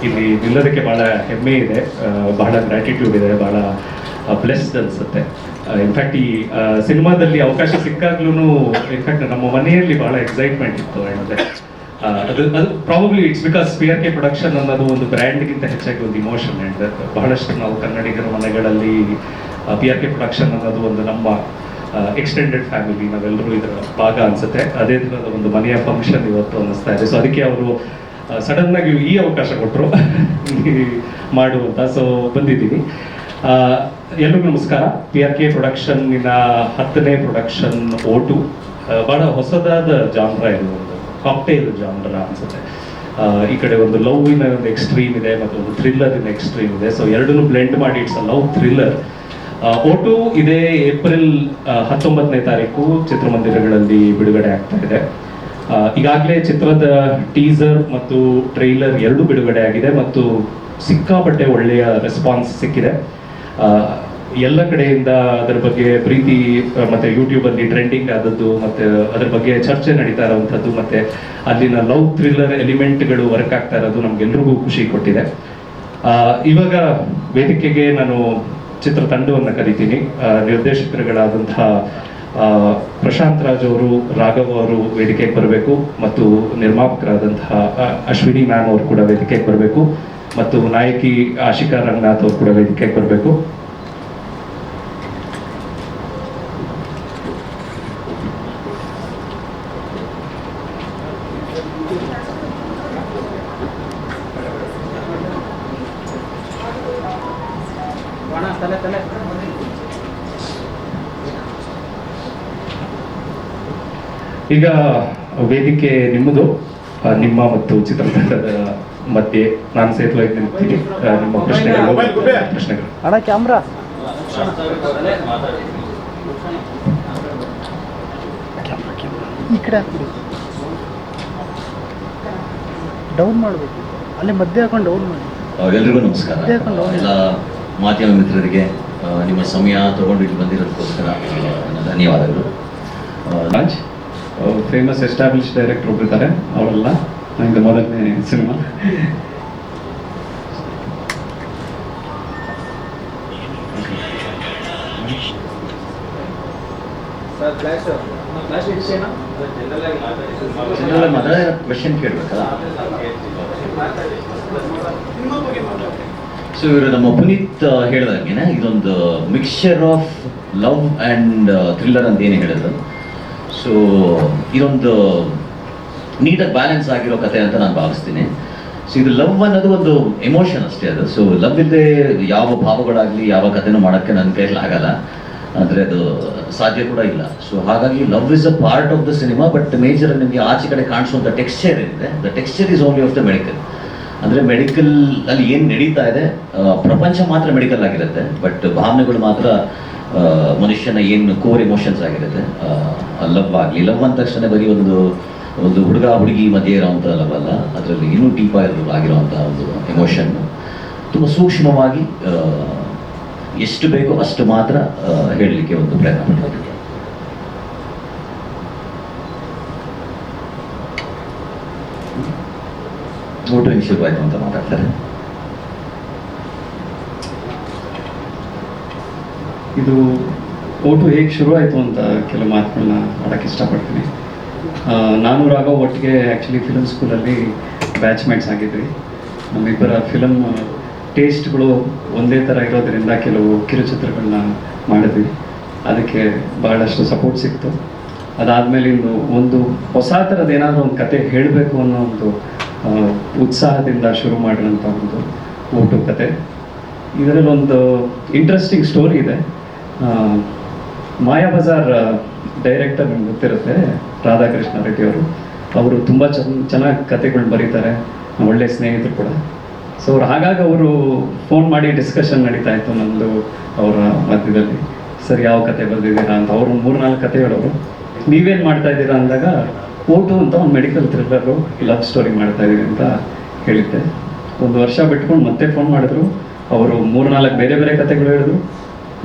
ಇಲ್ಲಿ ನಿಲ್ಲೋದಕ್ಕೆ ಭಾಳ ಹೆಮ್ಮೆ ಇದೆ, ಬಹಳ ಗ್ರ್ಯಾಟಿಟ್ಯೂಡ್ ಇದೆ, ಭಾಳ ಬ್ಲೆಸ್ಡ್ ಅನಿಸುತ್ತೆ. ಇನ್ಫ್ಯಾಕ್ಟ್ ಈ ಸಿನಿಮಾದಲ್ಲಿ ಅವಕಾಶ ಸಿಕ್ಕಾಗ್ಲೂ ಇನ್ಫ್ಯಾಕ್ಟ್ ನಮ್ಮ ಮನೆಯಲ್ಲಿ ಭಾಳ ಎಕ್ಸೈಟ್ಮೆಂಟ್ ಇತ್ತು. ಅದು probably it's because PRK production ಅನ್ನೋದು ಒಂದು ಬ್ರ್ಯಾಂಡ್ಗಿಂತ ಹೆಚ್ಚಾಗಿ ಒಂದು ಇಮೋಷನ್. ಆ್ಯಂಡ್ ಬಹಳಷ್ಟು ನಾವು ಕನ್ನಡಿಗರ ಮನೆಗಳಲ್ಲಿ PRK ಪ್ರೊಡಕ್ಷನ್ ಅನ್ನೋದು ಒಂದು ನಮ್ಮ ಎಕ್ಸ್ಟೆಂಡೆಡ್ ಫ್ಯಾಮಿಲಿ, ನಾವೆಲ್ಲರೂ ಇದರ ಭಾಗ ಅನಿಸುತ್ತೆ. ಅದೇ ಥರದ ಒಂದು ಮನೆಯ ಫಂಕ್ಷನ್ ಇವತ್ತು ಅನ್ನಿಸ್ತಾ ಇದೆ. ಸೊ ಅದಕ್ಕೆ ಅವರು ಸಡನ್ನಾಗಿ ಈ ಅವಕಾಶ ಕೊಟ್ಟರು ಮಾಡುವಂತ. ಸೊ ಬಂದಿದ್ದೀನಿ. ಎಲ್ರಿಗೂ ನಮಸ್ಕಾರ. PRK ಪ್ರೊಡಕ್ಷನ್ನಿನ 10ನೇ ಪ್ರೊಡಕ್ಷನ್ O2 ಭಾಳ ಹೊಸದಾದ ಜಾನ್ರ ಇದು, ಒಂದು ಕಾಕ್ಟೇಲ್ ಜಾನ್ರ ಅನ್ಸುತ್ತೆ. ಈ ಕಡೆ ಒಂದು ಲವ್ವಿನ ಒಂದು ಎಕ್ಸ್ಟ್ರೀಮ್ ಇದೆ ಮತ್ತು ಒಂದು ಥ್ರಿಲ್ಲರ್ ಇನ್ ಎಕ್ಸ್ಟ್ರೀಮ್ ಇದೆ. ಸೊ ಎರಡನ್ನೂ ಬ್ಲೆಂಡ್ ಮಾಡಿ it's a love thriller. O2 ಇದೇ ಏಪ್ರಿಲ್ 19ನೇ ತಾರೀಕು ಚಿತ್ರಮಂದಿರಗಳಲ್ಲಿ ಬಿಡುಗಡೆ ಆಗ್ತಾ ಇದೆ. ಈಗಾಗಲೇ ಚಿತ್ರದ ಟೀಸರ್ ಮತ್ತು ಟ್ರೈಲರ್ ಎರಡೂ ಬಿಡುಗಡೆ ಆಗಿದೆ ಮತ್ತು ಸಿಕ್ಕಾಪಟ್ಟೆ ಒಳ್ಳೆಯ ರೆಸ್ಪಾನ್ಸ್ ಸಿಕ್ಕಿದೆ. ಎಲ್ಲ ಕಡೆಯಿಂದ ಅದರ ಬಗ್ಗೆ ಪ್ರೀತಿ, ಮತ್ತೆ ಯೂಟ್ಯೂಬಲ್ಲಿ ಟ್ರೆಂಡಿಂಗ್ ಆದದ್ದು, ಮತ್ತೆ ಅದರ ಬಗ್ಗೆ ಚರ್ಚೆ ನಡೀತಾ ಇರೋವಂಥದ್ದು, ಮತ್ತೆ ಅಲ್ಲಿನ ಲವ್ ಥ್ರಿಲ್ಲರ್ ಎಲಿಮೆಂಟ್ಗಳು ವರ್ಕ್ ಆಗ್ತಾ ಇರೋದು ನಮ್ಗೆಲ್ರಿಗೂ ಖುಷಿ ಕೊಟ್ಟಿದೆ. ಇವಾಗ ವೇದಿಕೆಗೆ ನಾನು ಚಿತ್ರತಂಡವನ್ನು ಕರಿತೀನಿ. ನಿರ್ದೇಶಕರುಗಳಾದಂತಹ ಪ್ರಶಾಂತ್ ರಾಜ್ ಅವರು, ರಾಘವ್ ಅವರು ವೇದಿಕೆಗೆ ಬರಬೇಕು ಮತ್ತು ನಿರ್ಮಾಪಕರಾದಂತಹ ಅಶ್ವಿನಿ ಮ್ಯಾಮ್ ಅವರು ಕೂಡ ವೇದಿಕೆಗೆ ಬರಬೇಕು ಮತ್ತು ನಾಯಕಿ ಆಶಿಕಾ ರಂಗನಾಥ್ ಅವರು ಕೂಡ ವೇದಿಕೆಗೆ ಬರಬೇಕು. ಈಗ ವೇದಿಕೆ ನಿಮ್ಮದು. ನಿಮ್ಮ ಮತ್ತು ಚಿತ್ರತಂಡದ ಮಧ್ಯೆ ನಾನು ಸೇತುವಾಗಿ ನಿಲ್ತೀನಿ. ನಿಮ್ಮ ಪ್ರಶ್ನೆಗಳು. ಅಣ್ಣ ಕ್ಯಾಮ್ರಾ ಈ ಕಡೆ ಹಾಕ್ಬಿಡಿ, ಡೌನ್ ಮಾಡಬೇಕು, ಅಲ್ಲಿ ಮಧ್ಯೆ ಹಾಕೊಂಡು ಡೌನ್ ಮಾಡಿ. ಎಲ್ರಿಗೂ ನಮಸ್ಕಾರ. ಎಲ್ಲ ಮಾಧ್ಯಮ ಮಿತ್ರರಿಗೆ ನಿಮ್ಮ ಸಮಯ ತಗೊಂಡು ಇಲ್ಲಿ ಬಂದಿರೋದಕ್ಕೋಸ್ಕರ ಧನ್ಯವಾದಗಳು. ರಾಜ್ ಫೇಮಸ್ ಎಸ್ಟಾಬ್ಲಿಷ್ ಡೈರೆಕ್ಟರ್ ಒಬ್ಬರಿದ್ದಾರೆ, ಅವರೆಲ್ಲ ನನಗೆ ಮೊದಲನೇ ಸಿನಿಮಾ. ಕ್ವೆಶನ್ ಕೇಳಬೇಕಲ್ಲ. ಸೊ ಇವರು ನಮ್ಮ ಪುನೀತ್ ಹೇಳಿದಂಗೆ ಇದೊಂದು mixture of love and thriller ಅಂತ ಏನು ಹೇಳಿದ್ರು. ಸೊ ಇದೊಂದು ನೀಟಾಗಿ ಬ್ಯಾಲೆನ್ಸ್ ಆಗಿರೋ ಕತೆ ಅಂತ ನಾನು ಭಾವಿಸ್ತೀನಿ. ಸೊ ಇದು ಲವ್ ಅನ್ನೋದು ಒಂದು ಎಮೋಷನ್ ಅಷ್ಟೇ ಅದು. ಸೊ ಲವ್ ಇಲ್ಲದೆ ಯಾವ ಭಾವಗಳಾಗಲಿ ಯಾವ ಕಥೆನೂ ಮಾಡೋಕ್ಕೆ ನನ್ನ ಕೈಯಲ್ಲಿ ಆಗಲ್ಲ, ಅಂದರೆ ಅದು ಸಾಧ್ಯ ಕೂಡ ಇಲ್ಲ. ಸೊ ಹಾಗಾಗಿ love is a part of the cinema. But major ನಿಮಗೆ ಆಚೆ ಕಡೆ ಕಾಣಿಸುವಂಥ ಟೆಕ್ಸ್ಚರ್ ಏನಿದೆ, the texture is only of the medical. ಅಂದರೆ ಮೆಡಿಕಲ್ ಅಲ್ಲಿ ಏನು ನಡೀತಾ ಇದೆ, ಪ್ರಪಂಚ ಮಾತ್ರ ಮೆಡಿಕಲ್ ಆಗಿರುತ್ತೆ, ಬಟ್ ಭಾವನೆಗಳು ಮಾತ್ರ ಮನುಷ್ಯನ ಏನು ಕೋರ್ ಎಮೋಷನ್ಸ್ ಆಗಿರುತ್ತೆ. ಲವ್ ಆಗಲಿ, ಲವ್ ಅಂದ ತಕ್ಷಣ ಬರೀ ಒಂದು ಹುಡುಗ ಹುಡುಗಿ ಮಧ್ಯೆ ಇರೋವಂಥ ಲವ್ ಅಲ್ಲ, ಅದರಲ್ಲಿ ಇನ್ನೂ ಡೀಪ್ ಆಗಿರುವಂಥ ಒಂದು ಎಮೋಷನ್ ತುಂಬ ಸೂಕ್ಷ್ಮವಾಗಿ ಎಷ್ಟು ಬೇಕೋ ಅಷ್ಟು ಮಾತ್ರ ಹೇಳಲಿಕ್ಕೆ ಒಂದು ಪ್ರಯತ್ನ ಪಡ್ತೀನಿ. ಓಟು ಶುರುವಾಯಿತು ಅಂತ ಮಾತಾಡ್ತಾರೆ. ಇದು O2 ಹೇಗೆ ಶುರುವಾಯಿತು ಅಂತ ಕೆಲವು ಮಾತುಗಳನ್ನ ಆಡೋಕ್ಕೆ ಇಷ್ಟಪಡ್ತೀನಿ. ನಾನು ರಾಘವ್ ಒಟ್ಟಿಗೆ ಆ್ಯಕ್ಚುಲಿ ಫಿಲಮ್ ಸ್ಕೂಲಲ್ಲಿ ಬ್ಯಾಚ್ಮೇಟ್ಸ್ ಆಗಿದ್ವಿ. ನಮ್ಮಿಬ್ಬರ ಫಿಲಮ್ ಟೇಸ್ಟ್ಗಳು ಒಂದೇ ಥರ ಇರೋದರಿಂದ ಕೆಲವು ಕಿರುಚಿತ್ರಗಳನ್ನ ಮಾಡಿದ್ವಿ. ಅದಕ್ಕೆ ಬಹಳಷ್ಟು ಸಪೋರ್ಟ್ ಸಿಕ್ತು. ಅದಾದಮೇಲೆ ಇನ್ನು ಒಂದು ಹೊಸ ಥರದ ಏನಾದರೂ ಒಂದು ಕತೆ ಹೇಳಬೇಕು ಅನ್ನೋ ಒಂದು ಉತ್ಸಾಹದಿಂದ ಶುರು ಮಾಡಿರೋಂಥ ಒಂದು O2 ಕತೆ. ಇದರಲ್ಲಿ ಒಂದು ಇಂಟ್ರೆಸ್ಟಿಂಗ್ ಸ್ಟೋರಿ ಇದೆ. ಮಾಯಾಬಜಾರ್ ಡೈರೆಕ್ಟರ್ ನಿಮ್ಗೆ ಗೊತ್ತಿರುತ್ತೆ, ರಾಧಾಕೃಷ್ಣ ರೆಡ್ಡಿ ಅವರು ತುಂಬ ಚೆನ್ನಾಗಿ ಕತೆಗಳು ಬರೀತಾರೆ, ಒಳ್ಳೆ ಸ್ನೇಹಿತರು ಕೂಡ. ಸೊ ಅವ್ರು ಹಾಗಾಗಿ ಅವರು ಫೋನ್ ಮಾಡಿ ಡಿಸ್ಕಷನ್ ನಡೀತಾ ಇತ್ತು ನಮ್ಮದು ಅವರ ಮಧ್ಯದಲ್ಲಿ. ಸರ್ ಯಾವ ಕತೆ ಬರೆದಿದ್ದೀರಾ ಅಂತ. ಅವರು 3-4 ಕತೆ ಹೇಳೋರು. ನೀವೇನು ಮಾಡ್ತಾ ಇದ್ದೀರಾ ಅಂದಾಗ O2 ಅಂತ ಒಂದು ಮೆಡಿಕಲ್ ಥ್ರಿಲ್ಲರು ಲವ್ ಸ್ಟೋರಿ ಮಾಡ್ತಾ ಇದ್ದೀವಿ ಅಂತ ಹೇಳಿದ್ದೆ. 1 ವರ್ಷ ಬಿಟ್ಕೊಂಡು ಮತ್ತೆ ಫೋನ್ ಮಾಡಿದ್ರು. ಅವರು 3-4 ಬೇರೆ ಬೇರೆ ಕತೆಗಳು ಹೇಳಿದ್ರು.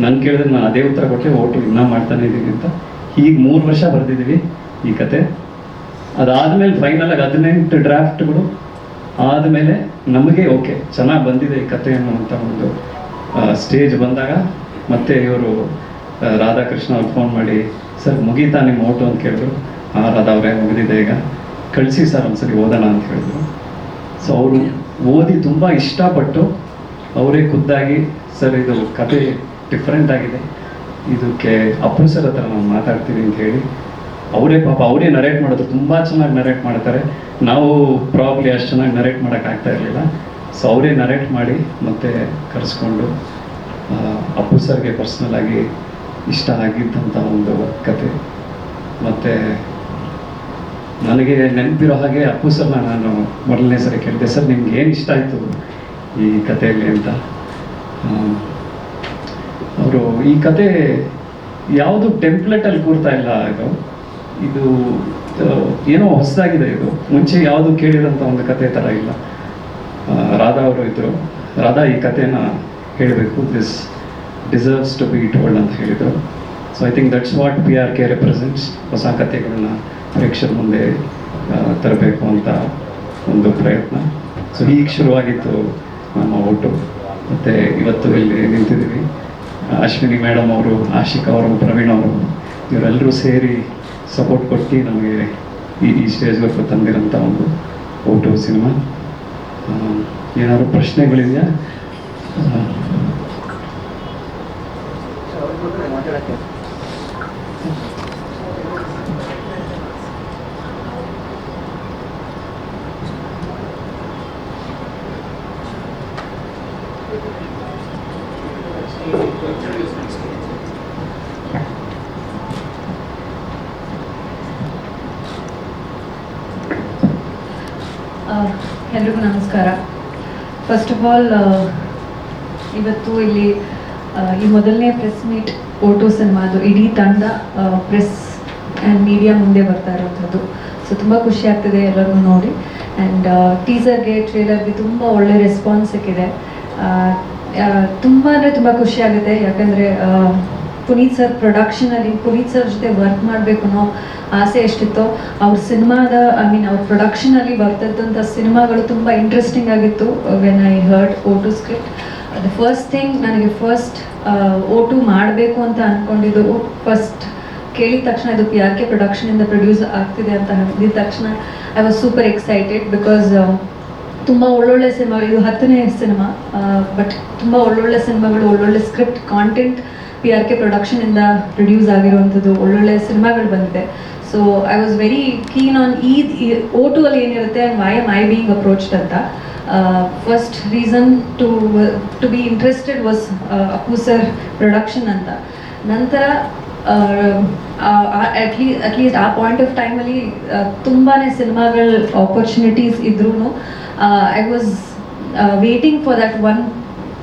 ನಾನು ಕೇಳಿದ್ರೆ ನಾನು ಅದೇ ಉತ್ತರ ಕೊಟ್ಟೆ, O2 ಇನ್ನೂ ಮಾಡ್ತಾನೆ ಇದ್ದೀನಿ ಅಂತ. ಈಗ 3 ವರ್ಷ ಬರೆದಿದ್ದೀವಿ ಈ ಕತೆ. ಅದಾದಮೇಲೆ ಫೈನಲಾಗಿ 18 ಡ್ರಾಫ್ಟ್ಗಳು ಆದಮೇಲೆ ನಮಗೆ ಓಕೆ ಚೆನ್ನಾಗಿ ಬಂದಿದೆ ಈ ಕತೆ ಅನ್ನುವಂಥ ಒಂದು ಸ್ಟೇಜ್ ಬಂದಾಗ ಮತ್ತೆ ಇವರು ರಾಧಾಕೃಷ್ಣ ಅವ್ರು ಫೋನ್ ಮಾಡಿ, ಸರ್ ಮುಗೀತಾ ನಿಮ್ಮ ಓಟು ಅಂತ ಕೇಳಿದ್ರು. ರಾಧಾ ಅವರೇ ಮುಗಿದಿದೆ, ಈಗ ಕಳಿಸಿ ಸರ್ ಒಂದ್ಸರಿ ಓದೋಣ ಅಂತ ಹೇಳಿದ್ರು. ಸೊ ಅವರು ಓದಿ ತುಂಬ ಇಷ್ಟಪಟ್ಟು ಅವರೇ ಖುದ್ದಾಗಿ, ಸರ್ ಇದು ಕತೆ ಡಿಫ್ರೆಂಟ್ ಆಗಿದೆ, ಇದಕ್ಕೆ ಅಪ್ಪು ಸರ್ ಹತ್ರ ನಾನು ಮಾತಾಡ್ತೀನಿ ಅಂತ ಹೇಳಿ ಅವರೇ ಪಾಪ ಅವರೇ ನರೇಟ್ ಮಾಡೋದು, ತುಂಬ ಚೆನ್ನಾಗಿ ನರೇಟ್ ಮಾಡ್ತಾರೆ. ನಾವು ಪ್ರಾಬ್ಲಿ ಅಷ್ಟು ಚೆನ್ನಾಗಿ ನರೇಟ್ ಮಾಡೋಕ್ಕಾಗ್ತಾ ಇರಲಿಲ್ಲ. ಸೊ ಅವರೇ ನರೇಟ್ ಮಾಡಿ ಮತ್ತೆ ಕರೆಸ್ಕೊಂಡು ಅಪ್ಪು ಸರ್ಗೆ ಪರ್ಸ್ನಲ್ ಆಗಿ ಇಷ್ಟ ಆಗಿದ್ದಂಥ ಒಂದು ಕತೆ. ಮತ್ತು ನನಗೆ ನೆನಪಿರೋ ಹಾಗೆ ಅಪ್ಪು ಸರ್ನ ನಾನು ಮೊದಲನೇ ಸರಿ ಕೇಳಿದೆ, ಸರ್ ನಿಮ್ಗೆ ಏನು ಇಷ್ಟ ಆಯಿತು ಈ ಕಥೆಯಲ್ಲಿ ಅಂತ. ಅವರು ಈ ಕತೆ ಯಾವುದು ಟೆಂಪ್ಲೆಟಲ್ಲಿ ಕೂರ್ತಾ ಇಲ್ಲ, ಇದು ಏನೋ ಹೊಸದಾಗಿದೆ, ಇದು ಮುಂಚೆ ಯಾವುದು ಕೇಳಿದಂಥ ಒಂದು ಕತೆ ಥರ ಇಲ್ಲ. ರಾಧಾ ಅವರು ಇದ್ದರು, ರಾಧಾ ಈ ಕಥೆನ ಹೇಳಬೇಕು, this deserves to be told ಅಂತ ಹೇಳಿದರು. So I think that's what PRK represents. ಹೊಸ ಕಥೆಗಳನ್ನ ಪ್ರೇಕ್ಷಕರ ಮುಂದೆ ತರಬೇಕು ಅಂತ ಒಂದು ಪ್ರಯತ್ನ. ಸೊ ಹೀಗೆ ಶುರುವಾಗಿತ್ತು ನಮ್ಮ ಓಟು. ಮತ್ತು ಇವತ್ತು ಇಲ್ಲಿ ನಿಂತಿದ್ದೀವಿ. ಅಶ್ವಿನಿ ಮೇಡಮ್ ಅವರು, ಆಶಿಕಾ ಅವರು, ಪ್ರವೀಣ್ ಅವರು, ಇವರೆಲ್ಲರೂ ಸೇರಿ ಸಪೋರ್ಟ್ ಕೊಟ್ಟು ನಮಗೆ ಈ ಸ್ಟೇಜ್ವರೆಗೂ ತಂದಿರೋಂಥ ಒಂದು ಓಟು ಸಿನಿಮಾ. ಏನಾದರೂ ಪ್ರಶ್ನೆಗಳಿದೆಯಾ? ಎಲ್ರಿಗೂ ನಮಸ್ಕಾರ. ಫಸ್ಟ್ ಆಫ್ ಆಲ್ ಇವತ್ತು ಇಲ್ಲಿ ಈ ಮೊದಲನೇ ಪ್ರೆಸ್ ಮೀಟ್ ಓಟು ಸಿನಿಮಾದು ಇಡೀ ತಂಡ ಪ್ರೆಸ್ ಆ್ಯಂಡ್ ಮೀಡಿಯಾ ಮುಂದೆ ಬರ್ತಾ ಇರೋವಂಥದ್ದು. ಸೊ ತುಂಬ ಖುಷಿ ಆಗ್ತಿದೆ ಎಲ್ಲರೂ ನೋಡಿ. ಆ್ಯಂಡ್ ಟೀಸರ್ಗೆ, ಟ್ರೇಲರ್ಗೆ ತುಂಬ ಒಳ್ಳೆ ರೆಸ್ಪಾನ್ಸ್ ಸಿಕ್ಕಿದೆ. ತುಂಬ ಅಂದರೆ ತುಂಬ ಖುಷಿ ಆಗುತ್ತೆ. ಯಾಕಂದರೆ ಪುನೀತ್ ಸರ್ ಪ್ರೊಡಕ್ಷನಲ್ಲಿ ಪುನೀತ್ ಸರ್ ಜೊತೆ ವರ್ಕ್ ಮಾಡಬೇಕು ಅನ್ನೋ ಆಸೆ ಎಷ್ಟಿತ್ತೋ, ಅವ್ರ ಸಿನಿಮಾದ ಅವ್ರ ಪ್ರೊಡಕ್ಷನಲ್ಲಿ ಬರ್ತಿದ್ದಂಥ ಸಿನಿಮಾಗಳು ತುಂಬ ಇಂಟ್ರೆಸ್ಟಿಂಗ್ ಆಗಿತ್ತು. When I heard vote script, the first thing ನನಗೆ ಓಟು ಮಾಡಬೇಕು ಅಂತ ಅಂದ್ಕೊಂಡಿದ್ದು, ಫಸ್ಟ್ ಕೇಳಿದ ತಕ್ಷಣ ಇದು PRK ಪ್ರೊಡಕ್ಷನಿಂದ ಪ್ರೊಡ್ಯೂಸ್ ಆಗ್ತಿದೆ ಅಂತ ಹೇಳಿದ ತಕ್ಷಣ I was super excited. Because ತುಂಬ ಒಳ್ಳೊಳ್ಳೆ ಸಿನಿಮಾಗಳು, ಇದು 10ನೇ ಸಿನಿಮಾ, ಬಟ್ ತುಂಬ ಒಳ್ಳೊಳ್ಳೆ ಸಿನಿಮಾಗಳು, ಒಳ್ಳೊಳ್ಳೆ ಸ್ಕ್ರಿಪ್ಟ್ ಕಾಂಟೆಂಟ್ PRK ಪ್ರೊಡಕ್ಷನಿಂದ ಪ್ರೊಡ್ಯೂಸ್ ಆಗಿರುವಂಥದ್ದು ಒಳ್ಳೊಳ್ಳೆ ಸಿನಿಮಾಗಳು ಬಂದಿದೆ. So I was very keen on O two ಅಲ್ಲಿ ಏನಿರುತ್ತೆ and why am I being approached ಅಂತ. First reason to be interested was Appu sir production ಅಂತ. ನಂತರ ಅಟ್ಲೀಸ್ಟ್ ಆ ಪಾಯಿಂಟ್ ಆಫ್ ಟೈಮಲ್ಲಿ ತುಂಬಾ ಸಿನಿಮಾಗಳ ಆಪರ್ಚುನಿಟೀಸ್ ಇದ್ರೂ I was waiting for that one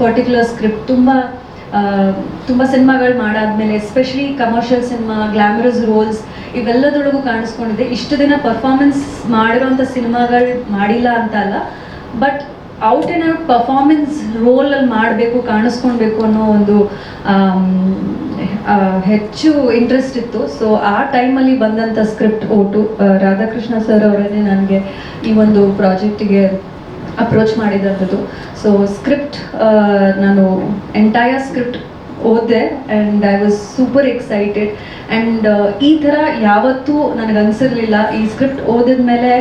particular script. ತುಂಬ ಸಿನಿಮಾಗಳು ಮಾಡಾದ್ಮೇಲೆ, especially commercial cinema, glamorous roles ಇವೆಲ್ಲದೊಳಗೂ ಕಾಣಿಸ್ಕೊಂಡಿದೆ. ಇಷ್ಟು ದಿನ ಪರ್ಫಾರ್ಮೆನ್ಸ್ ಮಾಡಿರೋಂಥ ಸಿನಿಮಾಗಳು ಮಾಡಿಲ್ಲ ಅಂತ ಅಲ್ಲ, but out and out performance ರೋಲಲ್ಲಿ ಮಾಡಬೇಕು, ಕಾಣಿಸ್ಕೊಳ್ಬೇಕು ಅನ್ನೋ ಒಂದು ಹೆಚ್ಚು ಇಂಟ್ರೆಸ್ಟ್ ಇತ್ತು. ಸೊ ಆ ಟೈಮಲ್ಲಿ ಬಂದಂಥ ಸ್ಕ್ರಿಪ್ಟ್ ಓಟು. ರಾಧಾಕೃಷ್ಣ ಸರ್ ಅವರೇ ನನಗೆ ಈ ಒಂದು ಪ್ರಾಜೆಕ್ಟಿಗೆ ಅಪ್ರೋಚ್ ಮಾಡಿದಂಥದ್ದು. ಸೊ ಸ್ಕ್ರಿಪ್ಟ್ ನಾನು ಎಂಟೈರ್ ಸ್ಕ್ರಿಪ್ಟ್ ಓದಿದೆ and I was super excited. And ಈ ಥರ ಯಾವತ್ತೂ ನನಗನ್ಸಿರ್ಲಿಲ್ಲ. ಈ ಸ್ಕ್ರಿಪ್ಟ್ ಓದಿದ ಮೇಲೆ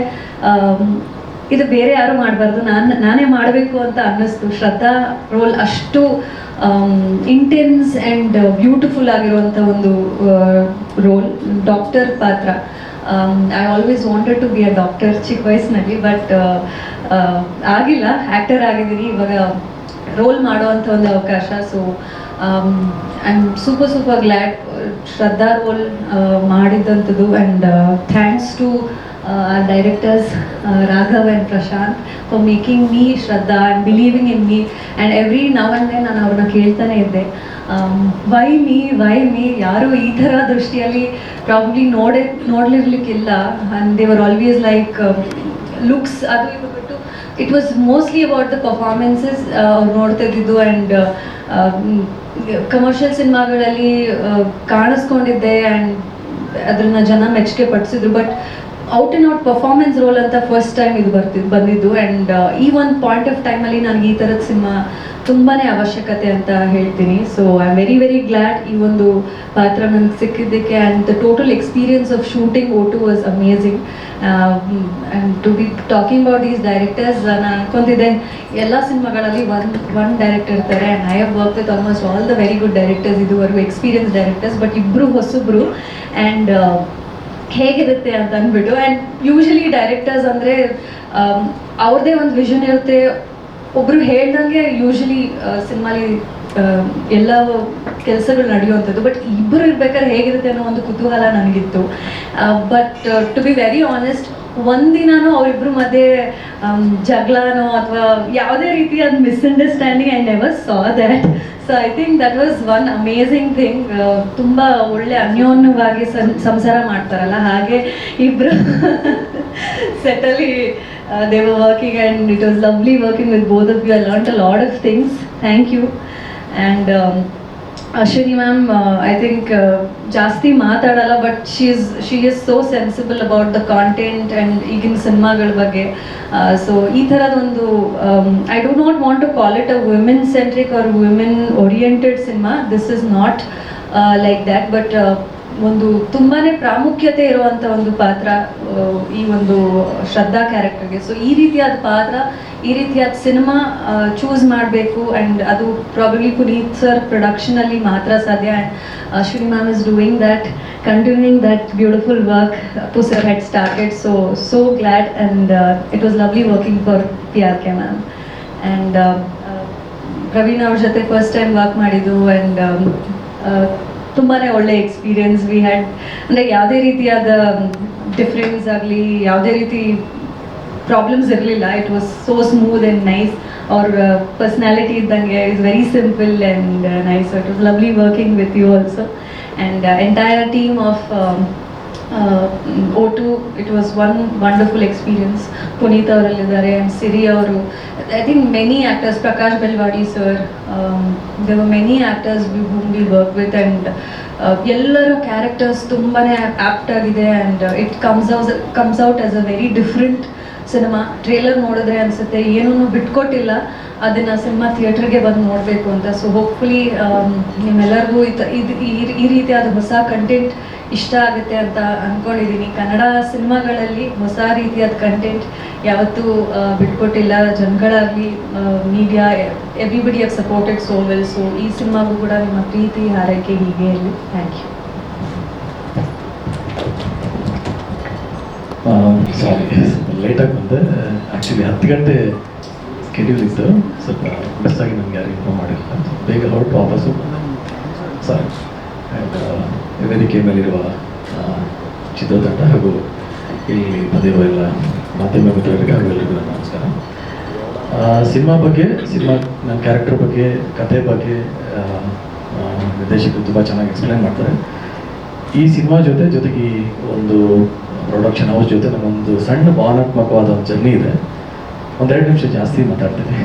ಇದು ಬೇರೆ ಯಾರು ಮಾಡಬಾರ್ದು, ನಾನೇ ಮಾಡಬೇಕು ಅಂತ ಅನ್ನಿಸ್ತು. ಶ್ರದ್ಧಾ ರೋಲ್ ಅಷ್ಟು ಇಂಟೆನ್ಸ್ ಆ್ಯಂಡ್ ಬ್ಯೂಟಿಫುಲ್ ಆಗಿರುವಂಥ ಒಂದು ರೋಲ್, ಡಾಕ್ಟರ್ ಪಾತ್ರ. I always wanted to be a doctor ಚಿಕ್ಕ ವಯಸ್ಸಿನಲ್ಲಿ, ಬಟ್ ಆಗಿಲ್ಲ. ಆ್ಯಕ್ಟರ್ ಆಗಿದ್ದೀನಿ, ಇವಾಗ ರೋಲ್ ಮಾಡುವಂಥ ಒಂದು ಅವಕಾಶ. So I am super glad Shraddha role ಮಾಡಿದ್ದಂಥದ್ದು. And thanks to directors Raghav and Prashant for making me Shraddha and believing in me. And every now and then ನಾನು ಅವ್ರನ್ನ ಕೇಳ್ತಾನೆ ಇದ್ದೆ, ವೈ ಮೀ ಯಾರು ಈ ಥರ ದೃಷ್ಟಿಯಲ್ಲಿ ಪ್ರಾಬ್ಲಿ ನೋಡ್ಲಿರ್ಲಿಕ್ಕಿಲ್ಲ. And they were always like looks, ಅದು ಇದು ಬಿಟ್ಟು it was mostly about the performances ಅವ್ರು ನೋಡ್ತಾ ಇದ್ದಿದ್ದು. ಆ್ಯಂಡ್ ಕಮರ್ಷಿಯಲ್ ಸಿನಿಮಾಗಳಲ್ಲಿ ಕಾಣಿಸ್ಕೊಂಡಿದ್ದೆ ಆ್ಯಂಡ್ ಅದನ್ನ ಜನ ಮೆಚ್ಚುಗೆ ಪಡಿಸಿದ್ರು. But out and out performance role ಅಂತ ಫಸ್ಟ್ ಟೈಮ್ ಇದು ಬಂದಿದ್ದು. ಆ್ಯಂಡ್ ಈ ಒಂದು ಪಾಯಿಂಟ್ ಆಫ್ ಟೈಮಲ್ಲಿ ನನಗೆ ಈ ಥರದ ಸಿನಿಮಾ ತುಂಬಾ ಅವಶ್ಯಕತೆ ಅಂತ ಹೇಳ್ತೀನಿ. So I am very very glad ಈ ಒಂದು ಪಾತ್ರ ನನಗೆ ಸಿಕ್ಕಿದ್ದಕ್ಕೆ. And the total experience of shooting O2 was amazing. And to be talking about these directors, ನಾನು ಅನ್ಕೊಂತಿದ್ದೆ ಎಲ್ಲ ಸಿನಿಮಾಗಳಲ್ಲಿ ಒನ್ ಡೈರೆಕ್ಟರ್ ಇರ್ತಾರೆ. And I have work with almost all the very good directors, ಇದುವರೆಗೂ ಎಕ್ಸ್ಪೀರಿಯನ್ಸ್ ಡೈರೆಕ್ಟರ್ಸ್, ಬಟ್ ಇಬ್ಬರು ಹೊಸಬ್ರು. And ಹೇಗಿರುತ್ತೆ ಅಂತ ಅಂದ್ಬಿಟ್ಟು. ಆ್ಯಂಡ್ ಯೂಶಲಿ ಡೈರೆಕ್ಟರ್ಸ್ ಅಂದರೆ ಅವ್ರದ್ದೇ ಒಂದು ವಿಷನ್ ಇರುತ್ತೆ, ಒಬ್ರು ಹೇಳ್ದಂಗೆ ಯೂಶಲಿ ಸಿನಿಮಾಲಿ ಎಲ್ಲ ಕೆಲಸಗಳು ನಡೆಯುವಂಥದ್ದು. ಬಟ್ ಇಬ್ಬರು ಇರ್ಬೇಕಾದ್ರೆ ಹೇಗಿರುತ್ತೆ ಅನ್ನೋ ಒಂದು ಕುತೂಹಲ ನನಗಿತ್ತು. But to be very honest, ಒಂದಿನಾನು ಅವರಿಬ್ಬರು ಮಧ್ಯೆ ಜಗಳನೋ ಅಥವಾ ಯಾವುದೇ ರೀತಿಯ misunderstanding I never saw that. So I think that was one amazing thing. ತುಂಬ ಒಳ್ಳೆ ಅನ್ಯೋನ್ಯವಾಗಿ ಸಂಸಾರ ಮಾಡ್ತಾರಲ್ಲ ಹಾಗೆ ಇಬ್ಬರು ಸೆಟಲ್ಲಿ they were working, and it was lovely working with both of you. I learned a lot of things. Thank you. And Ashwini ma'am, I think ಜಾಸ್ತಿ ಮಾತಾಡಲ್ಲ, but she is so sensible about the content and ಈಗಿನ ಸಿನಿಮಾಗಳ ಬಗ್ಗೆ. So ಈ ಥರದೊಂದು I do not want to call it a women centric or women oriented cinema. This is not like that, but ಒಂದು ತುಂಬಾ ಪ್ರಾಮುಖ್ಯತೆ ಇರುವಂಥ ಒಂದು ಪಾತ್ರ ಈ ಒಂದು ಶ್ರದ್ಧಾ ಕ್ಯಾರೆಕ್ಟರ್ಗೆ. ಸೊ ಈ ರೀತಿಯಾದ ಪಾತ್ರ, ಈ ರೀತಿಯಾದ ಸಿನಿಮಾ ಚೂಸ್ ಮಾಡಬೇಕು. ಆ್ಯಂಡ್ ಅದು ಪ್ರಾಬಬ್ಲಿ ಪುನೀತ್ ಸರ್ ಪ್ರೊಡಕ್ಷನಲ್ಲಿ ಮಾತ್ರ ಸಾಧ್ಯ. And Ashwini ma'am is doing that, continuing that beautiful work Appu sir had started. So glad. And it was lovely working for PRK ma'am. And Praveen ಅವ್ರ ಜೊತೆ ಫಸ್ಟ್ ಟೈಮ್ ವರ್ಕ್ ಮಾಡಿದ್ದು. And ತುಂಬಾ ಒಳ್ಳೆ experience we had. ಅಂದರೆ ಯಾವುದೇ ರೀತಿಯಾದ ಡಿಫ್ರೆನ್ಸ್ ಆಗಲಿ, ಯಾವುದೇ ರೀತಿ ಪ್ರಾಬ್ಲಮ್ಸ್ ಇರಲಿಲ್ಲ. It was so smooth and nice. ಅವ್ರ ಪರ್ಸ್ನಾಲಿಟಿ ಇದ್ದಂಗೆ is very simple and nice. It was lovely working with you also. And entire team of O2, it was one wonderful experience. Puneet ಅವರಲ್ಲಿದ್ದಾರೆ, and Siri ಅವರು, I think many actors, Prakash Belwadi sir, there were many actors whom we worked with, and ಎಲ್ಲರ characters ತುಂಬಾ apt ಆಗಿದೆ. And it comes out as a very different cinema. Trailer ನೋಡಿದ್ರೆ ಅನಿಸುತ್ತೆ ಏನೂ ಬಿಟ್ಕೊಟ್ಟಿಲ್ಲ, ಅದನ್ನು cinema ಥಿಯೇಟ್ರಿಗೆ ಬಂದು ನೋಡಬೇಕು ಅಂತ. ಸೊ ಹೋಪ್ಫುಲಿ ನಿಮ್ಮೆಲ್ಲರಿಗೂ ಈ ರೀತಿಯಾದ ಹೊಸ ಕಂಟೆಂಟ್ ಇಷ್ಟ ಆಗುತ್ತೆ ಅಂತ ಅಂದ್ಕೊಂಡಿದ್ದೀನಿ. ಕನ್ನಡ ಸಿನಿಮಾಗಳಲ್ಲಿ ಹೊಸ ರೀತಿಯಾದ ಕಂಟೆಂಟ್ ಯಾವತ್ತೂ ಬಿಟ್ಕೊಟ್ಟಿಲ್ಲ. ಜನಗಳಾಗಲಿ, media, everybody have supported so well. So ಈ ಸಿನಿಮಾಗೂ ಕೂಡ ನಿಮ್ಮ ಪ್ರೀತಿ ಹಾರೈಕೆ ಹೀಗೆ ಇರಲಿ. Thank you. ಸಾರಿ, ಲೇಟಾಗಿ ಬಂದೆ. ಆ್ಯಕ್ಚುಲಿ 10 ಗಂಟೆ ಸ್ಕೆಡ್ಯೂಲ್ ಇತ್ತು, ಸ್ವಲ್ಪ ಮಿಸ್ ಆಗಿ ನನಗೆ ಯಾರು ಇನ್ಫಾರ್ಮ್ ಮಾಡಿಲ್ಲ. ಬೇಗ ಹೊರಟು ವಾಪಸ್ಸು ಸಾರಿ. ಆ್ಯಂಡ್ ವೇದಿಕೆ ಮೇಲಿರುವ ಚಿತ್ರತಂಡ ಹಾಗೂ ಇಲ್ಲಿ ಬಂದಿರುವ ಎಲ್ಲ ಮಾಧ್ಯಮ ಮಿತ್ರರಿಗೆ ಹಾಗೂ ಎಲ್ಲರಿಗೂ ನನ್ನ ನಮಸ್ಕಾರ. ಸಿನಿಮಾ ಬಗ್ಗೆ, ನನ್ನ ಕ್ಯಾರೆಕ್ಟರ್ ಬಗ್ಗೆ, ಕತೆ ಬಗ್ಗೆ ನಿರ್ದೇಶಕರು ತುಂಬ ಚೆನ್ನಾಗಿ ಎಕ್ಸ್ಪ್ಲೈನ್ ಮಾಡ್ತಾರೆ. ಈ ಸಿನಿಮಾ ಜೊತೆಗೆ ಈ ಒಂದು ಪ್ರೊಡಕ್ಷನ್ ಹೌಸ್ ಜೊತೆ ನಮ್ಮೊಂದು ಸಣ್ಣ ಭಾವನಾತ್ಮಕವಾದ ಒಂದು ಜರ್ನಿ ಇದೆ. 1-2 ನಿಮಿಷ ಜಾಸ್ತಿ ಮಾತಾಡ್ತೀನಿ.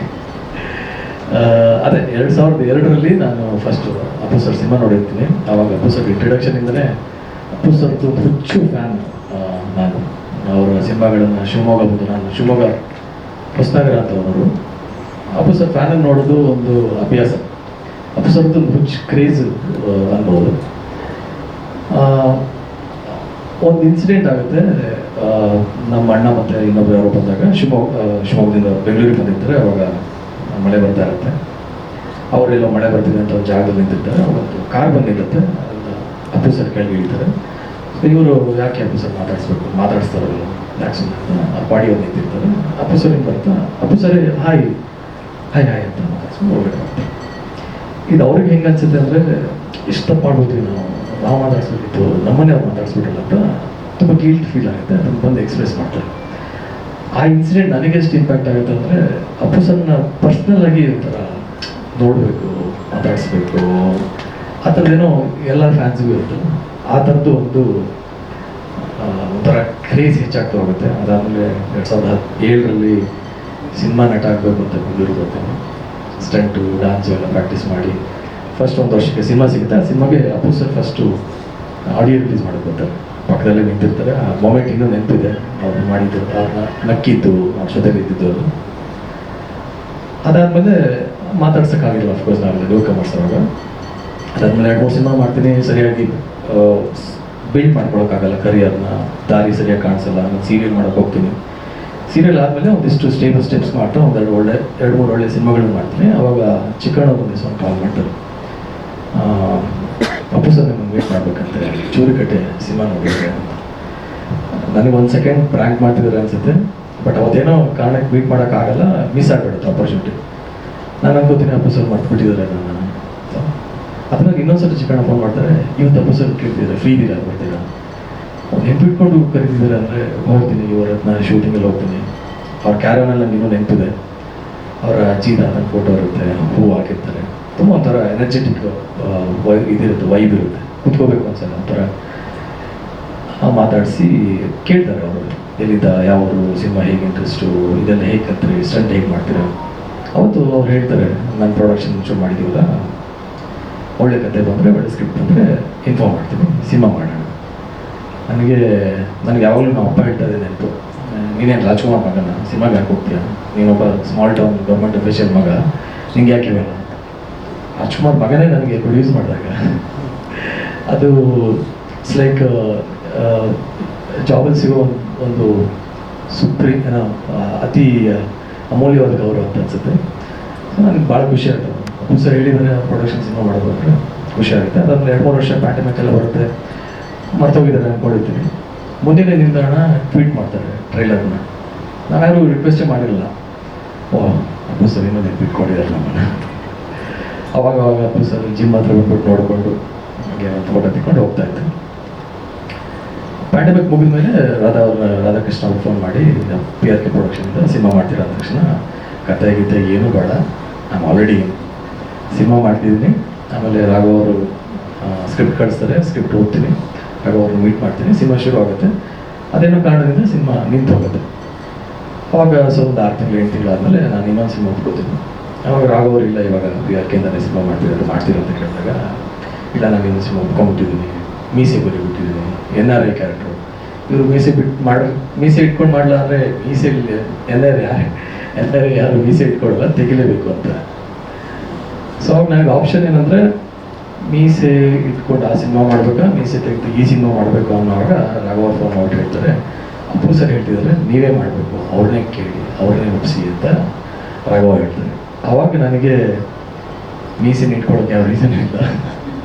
ಅದೇ 2002ರಲ್ಲಿ ನಾನು ಫಸ್ಟ್ ಅಪ್ಪು ಸರ್ ಸಿನಿಮಾ ನೋಡಿರ್ತೀನಿ. ಆವಾಗ ಅಪ್ಪು ಸರ್ ಇಂಟ್ರಡಕ್ಷನಿಂದನೇ ಅಪ್ಪು ಸರ್ದು ಹುಚ್ಚು ಫ್ಯಾನ್ ನಾನು. ಅವರ ಸಿನಿಮಾಗಳನ್ನು ನಾನು ಶಿವಮೊಗ್ಗ ಹೊಸನಗರ ಅಂತ ಅವರು ಅಪ್ಪು ಸರ್ ಫ್ಯಾನನ್ನು ನೋಡೋದು ಒಂದು ಅಭ್ಯಾಸ. ಅಪ್ಪು ಸರ್ದು ಹುಚ್ಚು ಕ್ರೇಜ್ ಅನ್ಬೋದು. ಒಂದು ಇನ್ಸಿಡೆಂಟ್ ಆಗುತ್ತೆ. ನಮ್ಮ ಅಣ್ಣ ಮತ್ತು ಇನ್ನೊಬ್ರು ಯಾರೋ ಬಂದಾಗ ಶಿವಮೊಗ್ಗದಿಂದ ಬೆಂಗಳೂರಿಗೆ ಬಂದಿರ್ತಾರೆ. ಅವಾಗ ಮಳೆ ಬರ್ತಾ ಇರುತ್ತೆ. ಅವರೆಲ್ಲೋ ಮಳೆ ಬರ್ತಿದೆ ಅಂತ ಒಂದು ಜಾಗದಲ್ಲಿ ನಿಂತಿರ್ತಾರೆ. ಅವತ್ತು ಕಾರ್ ಬಂದು ನಿಲ್ಲುತ್ತೆ. ಅಪ್ಪು ಸರ್ ಕೆಳಗೆ ಇಳಿತಾರೆ. ಸೊ ಇವರು ಯಾಕೆ ಅಪ್ಪು ಸರ್ ಮಾತಾಡಿಸ್ತಾರಲ್ಲ ಯಾಕೆ ಸುಮ್ಮನೆ ಆ ಪಾಡಿ ಒಂದು ನಿಂತಿರ್ತಾರೆ. ಅಪ್ಪು ಸರ್ ಹಿಂಗೆ ಬರ್ತಾ ಅಪ್ಪು ಸರ್ ಹಾಯ್ ಅಂತ ಮಾತಾಡ್ಸ್ಕೊಂಡು ಹೋಗ್ಬೇಕಾಗುತ್ತೆ. ಇದು ಅವ್ರಿಗೆ ಹೆಂಗೆ ಅನ್ಸುತ್ತೆ ಅಂದರೆ ಎಷ್ಟು ತಪ್ಪು ಮಾಡ್ಬೋದ್ರಿ, ನಾವು ಮಾತಾಡ್ಸ್ಬೇಕಿತ್ತು, ನಮ್ಮನ್ನೇ ಅವ್ರು ಮಾತಾಡ್ಸ್ಬಿಟ್ಟಿಲ್ಲ ಅಂತ ತುಂಬ ಗಿಲ್ಟ್ ಫೀಲ್ ಆಗುತ್ತೆ. ಅದನ್ನು ಬಂದು ಎಕ್ಸ್ಪ್ರೆಸ್ ಮಾಡ್ತಾರೆ. ಆ ಇನ್ಸಿಡೆಂಟ್ ನನಗೆ ಎಷ್ಟು ಇಂಪ್ಯಾಕ್ಟ್ ಆಗುತ್ತೆ ಅಂದರೆ ಅಪ್ಪು ಸರ್ನ ಪರ್ಸ್ನಲ್ ಆಗಿ ಒಂಥರ ನೋಡಬೇಕು, ಮಾತಾಡಿಸ್ಬೇಕು, ಆ ಥರದ್ದೇನೋ ಎಲ್ಲ ಫ್ಯಾನ್ಸ್ಗೂ ಇರುತ್ತೆ. ಆ ಥರದ್ದು ಒಂಥರ ಕ್ರೇಜ್ ಹೆಚ್ಚಾಗ್ತಾ ಹೋಗುತ್ತೆ. ಅದಾದಮೇಲೆ 2017ರಲ್ಲಿ ಸಿನಿಮಾ ನಟ ಆಗಬೇಕು ಅಂತ ಬೆಂಗಳೂರಿಗೆ ಬರ್ತೀನಿ. ಸ್ಟಂಟು, ಡ್ಯಾನ್ಸು ಎಲ್ಲ ಪ್ರಾಕ್ಟೀಸ್ ಮಾಡಿ ಫಸ್ಟ್ 1 ವರ್ಷಕ್ಕೆ ಸಿನಿಮಾ ಸಿಗುತ್ತೆ. ಆ ಸಿನಿಮಾಗೆ Appu sir first audio release ಮಾಡೋಕ್ಕೆ ಬರ್ತಾರೆ. ಪಕ್ಕದಲ್ಲೇ ನಿಂತಿರ್ತಾರೆ. ಆ ಮೊಮೆಂಟ್ ಇನ್ನೂ ನೆನಪಿದೆ, ಅವ್ರು ಮಾಡಿದ್ದು, ಅವ್ರನ್ನ ನಕ್ಕಿದ್ದು, ಅವ್ರ ಜೊತೆಲಿ ಇದ್ದಿದ್ದು ಅದು. ಅದಾದಮೇಲೆ ಮಾತಾಡ್ಸೋಕ್ಕಾಗಿಲ್ಲ ಅಫ್ಕೋರ್ಸ್, ನಾವು ನ್ಯೂ ಕಮರ್ಸ್ ಅವಾಗ. ಅದಾದಮೇಲೆ 2-3 ಸಿನಿಮಾ ಮಾಡ್ತೀನಿ, ಸರಿಯಾಗಿ ಬಿಲ್ಡ್ ಮಾಡ್ಕೊಳಕ್ಕಾಗಲ್ಲ ಕರಿಯರ್ನ, ದಾರಿ ಸರಿಯಾಗಿ ಕಾಣಿಸಲ್ಲ. ನಾನು ಸೀರಿಯಲ್ ಮಾಡೋಕೆ ಹೋಗ್ತೀನಿ. ಸೀರಿಯಲ್ ಆದಮೇಲೆ ಒಂದಿಷ್ಟು ಸ್ಟೆಪ್ಸ್ ಮಾಡ್ತಾ ಒಂದೆರಡು 2-3 ಒಳ್ಳೆ ಸಿನಿಮಾಗಳನ್ನ ಮಾಡ್ತೀನಿ. ಅವಾಗ ಚಿಕ್ಕಣ್ಣ ಒಂದು ದಿವಸ ಕಾಲ್ ಮಾಡ್ತಾರೆ, ಅಪ್ಪು ಸರ್ ನಿಮ್ಮನ್ನು ವೇಟ್ ಮಾಡ್ಬೇಕಂತೆ, ಚೂರಿಕಟ್ಟೆ ಸಿನಿಮಾ ನೋಡಿದ್ರೆ ಅಂತ. ನನಗೆ 1 ಸೆಕೆಂಡ್ ಪ್ರ್ಯಾಂಕ್ ಮಾಡ್ತಿದ್ದಾರೆ ಅನ್ಸುತ್ತೆ, ಬಟ್ ಅವತ್ತೇನೋ ಕಾರಣಕ್ಕೆ ಮೀಟ್ ಮಾಡೋಕ್ಕಾಗಲ್ಲ, ಮಿಸ್ ಆಗಿಬಿಡುತ್ತೆ ಆಪರ್ಚುನಿಟಿ. ನಾನು ಅನ್ಕೋತೀನಿ ಅಪ್ಪು ಸರ್ ಮರ್ತ್ಬಿಟ್ಟಿದ್ದಾರೆ ನನ್ನ. ಅದ್ರಾಗ ಇನ್ನೊಂದ್ಸತಿ ಚಿಕ್ಕಣ್ಣ ಫೋನ್ ಮಾಡ್ತಾರೆ, ಇವತ್ತು ಅಪ್ಪು ಸರ್ ಕೇಳ್ತಿದ್ದಾರೆ, ಫ್ರೀ ಇದ್ದೀರಾ ಬರ್ತೀರಾ? ಅವ್ರು ನೆನ್ಪಿಟ್ಕೊಂಡು ಕರೀತಿದ್ದಾರೆ ಅಂದರೆ ಹೋಗ್ತೀನಿ, ಇವರತ್ನ ಶೂಟಿಂಗಲ್ಲಿ ಹೋಗ್ತೀನಿ. ಅವ್ರ ಕ್ಯಾರವನಲ್ಲಿ ನಂಗೆ ಇನ್ನೂ ನೆನಪಿದೆ, ಅವರ ಅಜ್ಜಿ ತಾತನ ಫೋಟೋ ಇರುತ್ತೆ, ಹೂವು ಹಾಕಿರ್ತಾರೆ, ತುಂಬ ಒಂಥರ ಎನರ್ಜೆಟಿಕ್ ಇದಿರುತ್ತೆ, ವೈಬ್ ಇರುತ್ತೆ, ಕುತ್ಕೋಬೇಕು ಅನ್ಸಲ್ಲ. ಒಂಥರ ಮಾತಾಡಿಸಿ ಕೇಳ್ತಾರೆ ಅವರು, ಎಲ್ಲಿದ್ದ, ಯಾವುದು ಸಿನಿಮಾ, ಹೇಗೆ ಇಂಟ್ರೆಸ್ಟು, ಇದೆಲ್ಲ ಹೇಗೆ ಕಲ್ತ್ರಿ, ಸ್ಟಂಟ್ ಹೇಗೆ ಮಾಡ್ತೀರಾ? ಅವತ್ತು ಅವ್ರು ಹೇಳ್ತಾರೆ, ನಾನು ಪ್ರೊಡಕ್ಷನ್ ಶುರು ಮಾಡಿದ್ದೀವಲ್ಲ, ಒಳ್ಳೆ ಕತೆ ಬಂದರೆ, ಒಳ್ಳೆ ಸ್ಕ್ರಿಪ್ಟ್ ಬಂದರೆ ಇನ್ಫಾರ್ಮ್ ಮಾಡ್ತೀನಿ, ಸಿನಿಮಾ ಮಾಡೋಣ. ನನಗೆ ಯಾವಾಗಲೂ ನಾವು ಅಪ್ಪ ಹೇಳ್ತಾ ಇದ್ದೆ ನೆನಪು, ನೀನೇನು ರಾಜ್ಕುಮಾರ್ ಮಗನ, ಸಿನಿಮಾಗೆ ಯಾಕೆ ಹೋಗ್ತೀಯ, ನೀನೊಬ್ಬ ಸ್ಮಾಲ್ ಟೌನ್ ಗೌರ್ಮೆಂಟ್ ಅಫಿಷಿಯಲ್ ಮಗ, ನಿಂಗೆ ಯಾಕೆ ಇವೆಲ್ಲ? ರಾಜ್ಕುಮಾರ್ ಮಗನೇ ನನಗೆ ಪ್ರೊಡ್ಯೂಸ್ ಮಾಡಿದಾಗ ಅದು ಇಟ್ಸ್ ಲೈಕ್ ಜಾಬಲ್ಲಿ ಸಿಗೋ ಒಂದು ಏನೋ ಅತಿ ಅಮೂಲ್ಯವಾದ ಗೌರವ ಅಂತ ಅನಿಸುತ್ತೆ. ಸೊ ನನಗೆ ಭಾಳ ಖುಷಿ ಆಗುತ್ತೆ. ಅಪ್ಪು ಸರ್ ಹೇಳಿದರೆ ಪ್ರೊಡಕ್ಷನ್ ಸಿನಿಮಾ ಮಾಡೋದು ಅಂದರೆ ಖುಷಿ ಆಗುತ್ತೆ. ಅದಾದ್ಮೇಲೆ 2-3 ವರ್ಷ ಪ್ಯಾಂಡಮಿಕ್ ಎಲ್ಲ ಬರುತ್ತೆ, ಮರ್ತೋಗಿದ್ದಾರೆ ಅಂದ್ಕೊಂಡಿರ್ತೀನಿ. ಮುಂದಿನ ನಿಲ್ದಾಣ ಟ್ವೀಟ್ ಮಾಡ್ತಾರೆ ಟ್ರೈಲರ್ನ, ನಾವ್ಯಾರು ರಿಕ್ವೆಸ್ಟೇ ಮಾಡಿರಲಿಲ್ಲ. ಅಪ್ಪು ಸರ್ ಇನ್ನೂ ನೆನಪಿಟ್ಕೊಂಡಿದ್ದಾರೆ ನಮ್ಮನ್ನು. ಅವಾಗ ಅಪ್ಪು ಸರ್ ಜಿಮ್ ಹತ್ರ ಬಂದ್ಬಿಟ್ಟು ನೋಡಿಕೊಂಡು ಹಾಗೆ ಒಂದು ಫೋಟೋ ತೆಕ್ಕೊಂಡು ಹೋಗ್ತಾ ಇತ್ತು. ಪ್ಯಾಂಡಮಿಕ್ ಮುಗಿದ ಮೇಲೆ ರಾಧಾಕೃಷ್ಣ ಅವ್ರು ಫೋನ್ ಮಾಡಿ, PRK ಪ್ರೊಡಕ್ಷನಿಂದ ಸಿನಿಮಾ ಮಾಡ್ತೀರಾ ಅಂದ ತಕ್ಷಣ, ಕತೆ ಗೀತೆ ಏನೂ ಬೇಡ, ನಾನು ಆಲ್ರೆಡಿ ಸಿನಿಮಾ ಮಾಡ್ತಿದ್ದೀನಿ. ಆಮೇಲೆ ರಾಘವ್ ಅವರು ಸ್ಕ್ರಿಪ್ಟ್ ಕಳಿಸ್ತಾರೆ, ಸ್ಕ್ರಿಪ್ಟ್ ಓದ್ತೀನಿ, ರಾಘವ್ ಅವ್ರನ್ನ ಮೀಟ್ ಮಾಡ್ತೀನಿ, ಸಿನಿಮಾ ಶುರು ಆಗುತ್ತೆ. ಅದೇನೋ ಕಾರಣದಿಂದ ಸಿನಿಮಾ ನಿಂತು ಹೋಗುತ್ತೆ. ಅವಾಗ ಒಂದು 6 ತಿಂಗಳು 8 ತಿಂಗಳಾದಮೇಲೆ ನಾನು ಇನ್ನೊಂದು ಸಿನಿಮಾ ಒಪ್ಕೋತೀನಿ. ಅವಾಗ ರಾಘವ್ ಇಲ್ಲ, ಇವಾಗ PRKಯಿಂದನೇ ಸಿನಿಮಾ ಮಾಡ್ತೀರ ಅಂತ ಕೇಳಿದಾಗ, ಇಲ್ಲ ನಾನು ಇನ್ನೊಂದು ಸಿನಿಮಾ ಒಪ್ಕೊಂಡ್ಬಿಟ್ಟಿದ್ದೀನಿ, ಮೀಸೆ ಬರಿಬಿಟ್ಟಿದ್ದೀನಿ, NRI ಕ್ಯಾರೆಕ್ಟ್ರು. ಇವರು ಮೀಸೆ ಇಟ್ಕೊಂಡು ಮಾಡಲ್ಲ ಅಂದರೆ ಮೀಸೆಯಲ್ಲಿ NRI ಯಾರು ಮೀಸೆ ಇಟ್ಕೊಳ್ಳಲ್ಲ, ತೆಗಿಲೇಬೇಕು ಅಂತ. ಸೊ ಅವಾಗ ನನಗೆ ಆಪ್ಷನ್ ಏನಂದರೆ, ಮೀಸೆ ಇಟ್ಕೊಂಡು ಆ ಸಿನಿಮಾ ಮಾಡಬೇಕಾ, ಮೀಸೆ ತೆಗೆದು ಈ ಸಿನಿಮಾ ಮಾಡಬೇಕು ಅನ್ನೋವಾಗ ರಾಘವ ಫೋನ್ ಮಾಡಿ ಹೇಳ್ತಾರೆ, ಅಪ್ಪು ಸರ್ ಹೇಳ್ತಿದ್ದಾರೆ ನೀವೇ ಮಾಡಬೇಕು, ಅವ್ರನ್ನೇ ಕೇಳಿ, ಅವ್ರನ್ನೇ ಒಪ್ಪಿಸಿ ಅಂತ ರಾಘವ ಹೇಳ್ತಾರೆ. ಆವಾಗ ನನಗೆ ಮೀಸೆನ ಇಟ್ಕೊಳ್ಳೋಕೆ ಯಾವ ರೀಸನ್ ಇಲ್ಲ,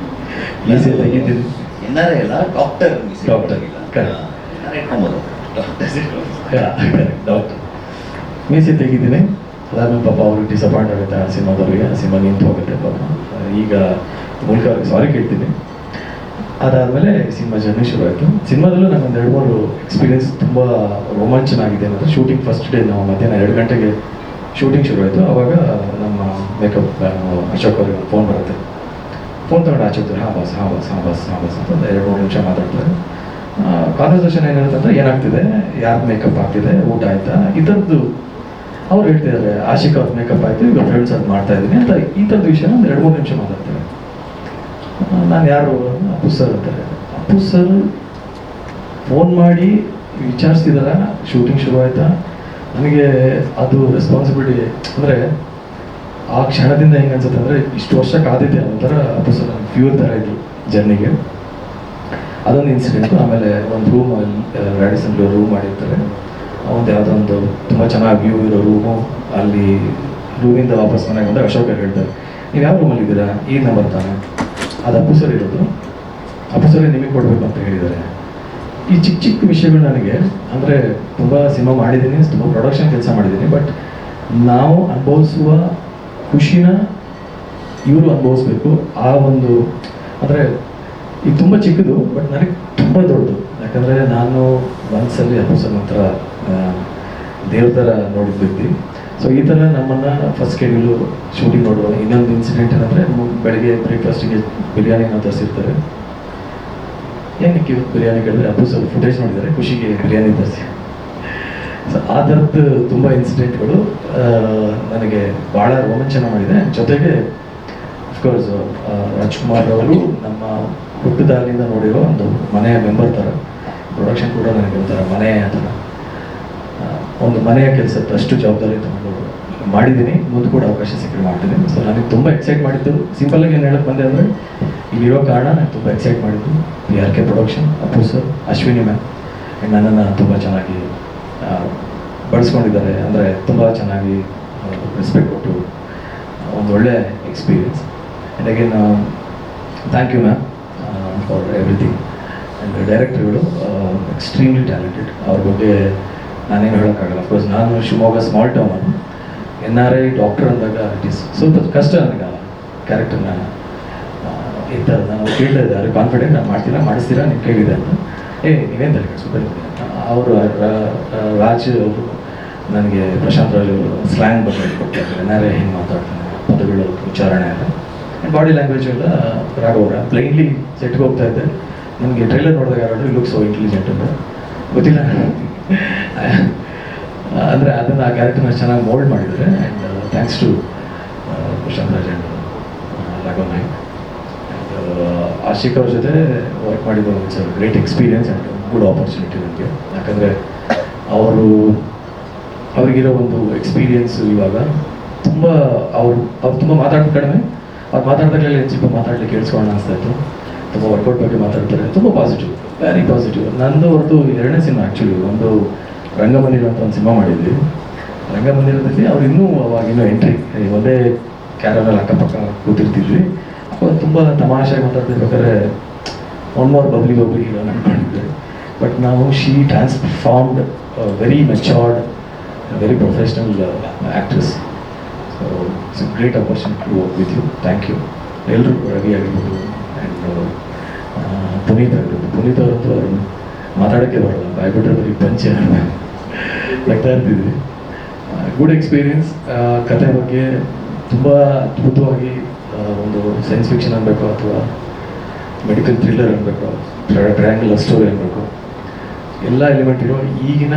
ಮೀಸೆ ತೆಗಿತೀನಿ. NRI ಅಲ್ಲ, ಡಾಕ್ಟರ್ ಡಾಕ್ಟರ್ ಮೀಸೆ ತೆಗಿದ್ದೀನಿ. ಅದಾದ್ಮೇಲೆ ಪಾಪ ಅವ್ರಿಗೆ ಡಿಸಪಾಯಿಂಟ್ ಆಗುತ್ತೆ ಆ ಸಿನಿಮಾದವ್ರಿಗೆ, ಆ ಸಿನಿಮಾ ನಿಂತು ಹೋಗುತ್ತೆ ಪಾಪ. ಈಗ ಮೂಲಕ ಅವ್ರಿಗೆ ಸಾರಿ ಕೇಳ್ತೀನಿ. ಅದಾದಮೇಲೆ ಸಿನಿಮಾ ಜರ್ನಿ ಶುರು ಆಯಿತು. ಸಿನಿಮಾದಲ್ಲೂ ನನಗೊಂದು 2-3 ಎಕ್ಸ್ಪೀರಿಯನ್ಸ್ ತುಂಬ ರೋಮಾಂಚನ ಆಗಿದೆ. ಅಂದರೆ ಶೂಟಿಂಗ್ ಫಸ್ಟ್ ಡೇ ನಾವು ಮಧ್ಯಾಹ್ನ 2 ಗಂಟೆಗೆ ಶೂಟಿಂಗ್ ಶುರು ಆಯಿತು. ಆವಾಗ ನಮ್ಮ ಮೇಕಪ್ ಅಶೋಕ್ ಅವ್ರಿಗೆ ಒಂದು ಫೋನ್ ಬರುತ್ತೆ. ಫೋನ್ ತಗೊಂಡು ಆಚೆ ಹಾಂ ಬಾಸ್ ಅಂತ ಒಂದು 2-3 ನಿಮಿಷ ಮಾತಾಡ್ತಾರೆ. ಕಾನ್ವರ್ಸೇಷನ್ ಏನಿರುತ್ತೆ ಅಂದರೆ, ಏನಾಗ್ತಿದೆ, ಯಾರು ಮೇಕಪ್ ಆಗ್ತಿದೆ, ಊಟ ಆಯಿತಾ, ಈ ಥರದ್ದು ಅವ್ರು ಹೇಳ್ತಿದ್ದಾರೆ. ಆಶಿಕ್ ಅವ್ರ ಮೇಕಪ್ ಆಯಿತು, ಈಗ ಫ್ರೆಂಡ್ಸ್ ಅದು ಮಾಡ್ತಾ ಇದ್ದೀನಿ ಅಂತ, ಈ ಥರದ ವಿಷಯ ಒಂದು 2-3 ನಿಮಿಷ ಮಾತಾಡ್ತಾರೆ. ನಾನು ಯಾರು, ಅಪ್ಪು ಸರ್ ಅಂತಾರೆ. ಅಪ್ಪು ಸರ್ ಫೋನ್ ಮಾಡಿ ವಿಚಾರಿಸ್ತಿದಾರ, ಶೂಟಿಂಗ್ ಶುರು ಆಯಿತಾ. ನನಗೆ ಅದು ರೆಸ್ಪಾನ್ಸಿಬಿಲಿಟಿ ಅಂದರೆ ಆ ಕ್ಷಣದಿಂದ ಹೆಂಗೆ ಅನ್ಸುತ್ತೆ ಅಂದರೆ, ಇಷ್ಟು ವರ್ಷ ಕಾದಿದ್ದೆ ಒಂಥರ. ಅಪ್ಪು ಸರ್ ನನಗೆ ಫ್ಯೂರ್ ಥರ ಇದ್ರು ಜರ್ನಿಗೆ. ಅದೊಂದು ಇನ್ಸಿಡೆಂಟು. ಆಮೇಲೆ ಒಂದು ರೂಮಲ್ಲಿ ರ್ಯಾಡಿಸನ್ಲಿ ರೂಮ್ ಮಾಡಿರ್ತಾರೆ, ಒಂದು ಯಾವುದೋ ಒಂದು ತುಂಬ ಚೆನ್ನಾಗಿ ವ್ಯೂ ಇರೋ ರೂಮು. ಅಲ್ಲಿ ರೂಮಿಂದ ವಾಪಸ್ ಮನೆಗೆ ಬಂದಾಗ ಅಶೋಕ ಹೇಳ್ತಾರೆ, ನೀವು ಯಾವ ರೂಮಲ್ಲಿ ಇದ್ದೀರಾ, ಈ ನಂಬರ್ ತಾನೆ, ಅದು ಅಪ್ಪು ಸರ್ ಇರೋದು, ಅಪ್ಪು ಸರ್ ನಿಮಗೆ ಕೊಡಬೇಕು ಅಂತ ಹೇಳಿದ್ದಾರೆ. ಈ ಚಿಕ್ಕ ಚಿಕ್ಕ ವಿಷಯಗಳು ನನಗೆ ಅಂದರೆ, ತುಂಬ ಸಿನಿಮಾ ಮಾಡಿದ್ದೀನಿ, ತುಂಬ ಪ್ರೊಡಕ್ಷನ್ ಕೆಲಸ ಮಾಡಿದ್ದೀನಿ, ಬಟ್ ನಾವು ಅನುಭವಿಸುವ ಖುಷಿನ ಇವರು ಅನುಭವಿಸ್ಬೇಕು. ಆ ಒಂದು ಅಂದರೆ ಇದು ತುಂಬ ಚಿಕ್ಕದು, ಬಟ್ ನನಗೆ ತುಂಬ ದೊಡ್ಡದು. ಯಾಕಂದರೆ ನಾನು ಮನಸ್ಸಲ್ಲಿ ಅಪ್ಪು ಸರ್ ಒಂಥರ ದೇವ್ರ ಥರ ನೋಡಿದ ವ್ಯಕ್ತಿ. ಸೊ ಈ ಥರ ನಮ್ಮನ್ನು ಫಸ್ಟ್ ಶೆಡ್ಯೂಲು ಶೂಟಿಂಗ್ ನೋಡುವ. ಇನ್ನೊಂದು ಇನ್ಸಿಡೆಂಟ್ ಏನಂದರೆ, ಬೆಳಗ್ಗೆ ಬ್ರೇಕ್ಫಾಸ್ಟಿಗೆ ಬಿರಿಯಾನಿನ ತರಿಸಿರ್ತಾರೆ. ಏನಕ್ಕೆ ಇವತ್ತು ಬಿರಿಯಾನಿ ಕೇಳಿದ್ರೆ, ಅಪ್ಪು ಸರ್ ಫುಟೇಜ್ ನೋಡಿದ್ದಾರೆ, ಖುಷಿಗೆ ಬಿರಿಯಾನಿ ತರಿಸಿ. ಸೊ ಆ ಥರದ್ದು ತುಂಬ ಇನ್ಸಿಡೆಂಟ್ಗಳು ನನಗೆ ಭಾಳ ರೋಮಾಂಚನ ಮಾಡಿದೆ. ಜೊತೆಗೆ ಅಫ್ಕೋರ್ಸ್ ರಾಜ್ಕುಮಾರ್ ಅವರು ನಮ್ಮ ಹುಟ್ಟದಾಗಲಿಂದ ನೋಡಿರೋ ಒಂದು ಮನೆಯ ಮೆಂಬರ್ ಥರ. ಪ್ರೊಡಕ್ಷನ್ ಕೂಡ ನನಗೆ ಒಂಥರ ಮನೆ ಆ ಥರ ಒಂದು ಮನೆಯ ಕೆಲಸದ್ದು ಅಷ್ಟು ಜವಾಬ್ದಾರಿ ತಗೊಂಡು ಮಾಡಿದ್ದೀನಿ. ಮುಂದೆ ಕೂಡ ಅವಕಾಶ ಸಿಕ್ಕರೆ ಮಾಡ್ತೀನಿ. ಸೊ ನನಗೆ ತುಂಬ ಎಕ್ಸೈಟ್ ಮಾಡಿದ್ದು, ಸಿಂಪಲಾಗಿ ಏನು ಹೇಳಕ್ಕೆ ಬಂದೆ ಅಂದರೆ ಇಲ್ಲಿರೋ ಕಾರಣ ನನಗೆ ತುಂಬ ಎಕ್ಸೈಟ್ ಮಾಡಿದ್ದು PRK production, Appu sir, Ashwini ma'am ನನ್ನನ್ನು ತುಂಬ ಚೆನ್ನಾಗಿ ಬಳಸ್ಕೊಂಡಿದ್ದಾರೆ. ಅಂದರೆ ತುಂಬ ಚೆನ್ನಾಗಿ ರೆಸ್ಪೆಕ್ಟ್ ಕೊಟ್ಟು ಒಂದು ಒಳ್ಳೆ experience. And again thank you ma'am for everything. And ಡೈರೆಕ್ಟರ್ಗಳು ಎಕ್ಸ್ಟ್ರೀಮ್ಲಿ ಟ್ಯಾಲೆಂಟೆಡ್. ಅವ್ರ ಬಗ್ಗೆ ನಾನೇನು ಹೇಳೋಕ್ಕಾಗಲ್ಲ. ಅಫ್ಕೋರ್ಸ್ ನಾನು ಶಿವಮೊಗ್ಗ ಸ್ಮಾಲ್ ಟೌನ್, ಅದು NRI ಡಾಕ್ಟರ್ ಅಂದಾಗ ಇಟ್ ಈಸ್ ಸ್ವಲ್ಪ ಕಷ್ಟ ನನಗೆ ಆ ಕ್ಯಾರೆಕ್ಟರ್ನ ಇರ್ತದೆ. ನಾನು ಕೇಳ್ತಾ ಇದ್ದೆ, ಅವ್ರಿಗೆ ಕಾನ್ಫಿಡೆಂಟ್ ನಾನು ಮಾಡ್ತೀರಾ, ಮಾಡಿಸ್ತೀರಾ, ನೀವು ಕೇಳಿದೆ ಅಂತ. ನೀವೇನು ತಲೆ ಸೂಪರ್ ಅವರು ರಾಜ್ ಅವರು ನನಗೆ ಪ್ರಶಾಂತ್ ರಾಜ್ ಅವರು ಸ್ಲ್ಯಾಂಗ್ ಬಗ್ಗೆ ಕೊಡ್ತಾರೆ, NRI ಹೆಂಗೆ ಮಾತಾಡ್ತಾನೆ, ಪದಗಳು ಉಚ್ಚಾರಣೆ ಎಲ್ಲ, ಆ್ಯಂಡ್ ಬಾಡಿ ಲ್ಯಾಂಗ್ವೇಜ್ ಎಲ್ಲ ರಾಘವರ ಪ್ಲೈನ್ಲಿ ಸೆಟ್ಗೆ ಹೋಗ್ತಾ ಇದ್ದೆ. ನನಗೆ ಟ್ರೈಲರ್ ನೋಡಿದಾಗ ಯಾರು ಲುಕ್ ಸೊ ಇಂಟೆಲಿಜೆಂಟ್ ಅಂತ ಗೊತ್ತಿಲ್ಲ. ಅಂದರೆ ಅದನ್ನು ಆ ಕ್ಯಾರೆಕ್ಟರ್ನ ಚೆನ್ನಾಗಿ ಮೋಲ್ಡ್ ಮಾಡಿದ್ದಾರೆ. And thanks to Prashant Raj and Raghav Naik. Ashik ಅವ್ರ ಜೊತೆ ವರ್ಕ್ ಮಾಡಿದ್ದು it's a great experience and good opportunity ನನಗೆ. ಯಾಕಂದರೆ ಅವ್ರಿಗಿರೋ ಒಂದು ಎಕ್ಸ್ಪೀರಿಯನ್ಸು ಇವಾಗ ತುಂಬ ಅವ್ರು ತುಂಬ ಮಾತಾಡೋದು ಕಡಿಮೆ, ಅವ್ರು ಮಾತಾಡ್ದಾಗಲೇ ಸ್ವಲ್ಪ ಮಾತಾಡಲಿಕ್ಕೆ ಕೇಳಿಸ್ಕೊಳ್ಳೋಣ ಅನಿಸ್ತಾ ಇತ್ತು. ತುಂಬ ವರ್ಕೌಟ್ ಬಗ್ಗೆ ಮಾತಾಡ್ತಾರೆ, ತುಂಬ ಪಾಸಿಟಿವ್, ವೆರಿ ಪಾಸಿಟಿವ್. ನಂದು ಅವ್ರದ್ದು 2ನೇ ಸಿನಿಮಾ ಆ್ಯಕ್ಚುಲಿ. ಒಂದು ರಂಗಮಂದಿರ ಅಂತ ಒಂದು ಸಿನಿಮಾ ಮಾಡಿದ್ವಿ. ರಂಗಮಂದಿರದಲ್ಲಿ ಅವ್ರು ಅವಾಗಿನ್ನೂ ಎಂಟ್ರಿ, ಒಂದೇ ಕ್ಯಾರಲ್ಲಿ ಅಕ್ಕಪಕ್ಕ ಕೂತಿರ್ತಿದ್ವಿ. ಅವಾಗ ತುಂಬ ತಮಾಷೆಯಾಗಿ ಮಾತಾಡ್ತಿರ್ಬೇಕಾದ್ರೆ ಒನ್ ಮೋರ್ ಬಬ್ಲಿ ಹೀರೋ ಅಂದ್ಕೊಂಡಿದ್ದೆ. ಬಟ್ ನಾವು she transformed, very matured, very professional actress. So it's a great opportunity to work with you. Thank you. ಎಲ್ಲರೂ ರವಿ ಆಗಿರ್ಬೋದು ಆ್ಯಂಡ್ ಪುನೀತ್ ಆಗಿರ್ಬೋದು. ಪುನೀತ್ ಅವರಂತೂ ಅವರು ಮಾತಾಡೋಕ್ಕೆ ಬರಲ್ಲ, ಬಾಯ್ಬಿಟ್ರೆ ಬರೀ ಪಂಚೆ ಆಗ್ತಾ ಇರ್ತಿದ್ವಿ. Good experience. ಕತೆ ಬಗ್ಗೆ ತುಂಬ ಅದ್ಭುತವಾಗಿ ಒಂದು ಸೈನ್ಸ್ ಫಿಕ್ಷನ್ ಅನ್ಬೇಕು ಅಥವಾ ಮೆಡಿಕಲ್ ಥ್ರಿಲ್ಲರ್ ಅನ್ಬೇಕು, ಟ್ರಯಾಂಗಲ್ ಲವ್ ಸ್ಟೋರಿ ಅನ್ಬೇಕು, ಎಲ್ಲ ಎಲಿಮೆಂಟ್ ಇರೋ ಈಗಿನ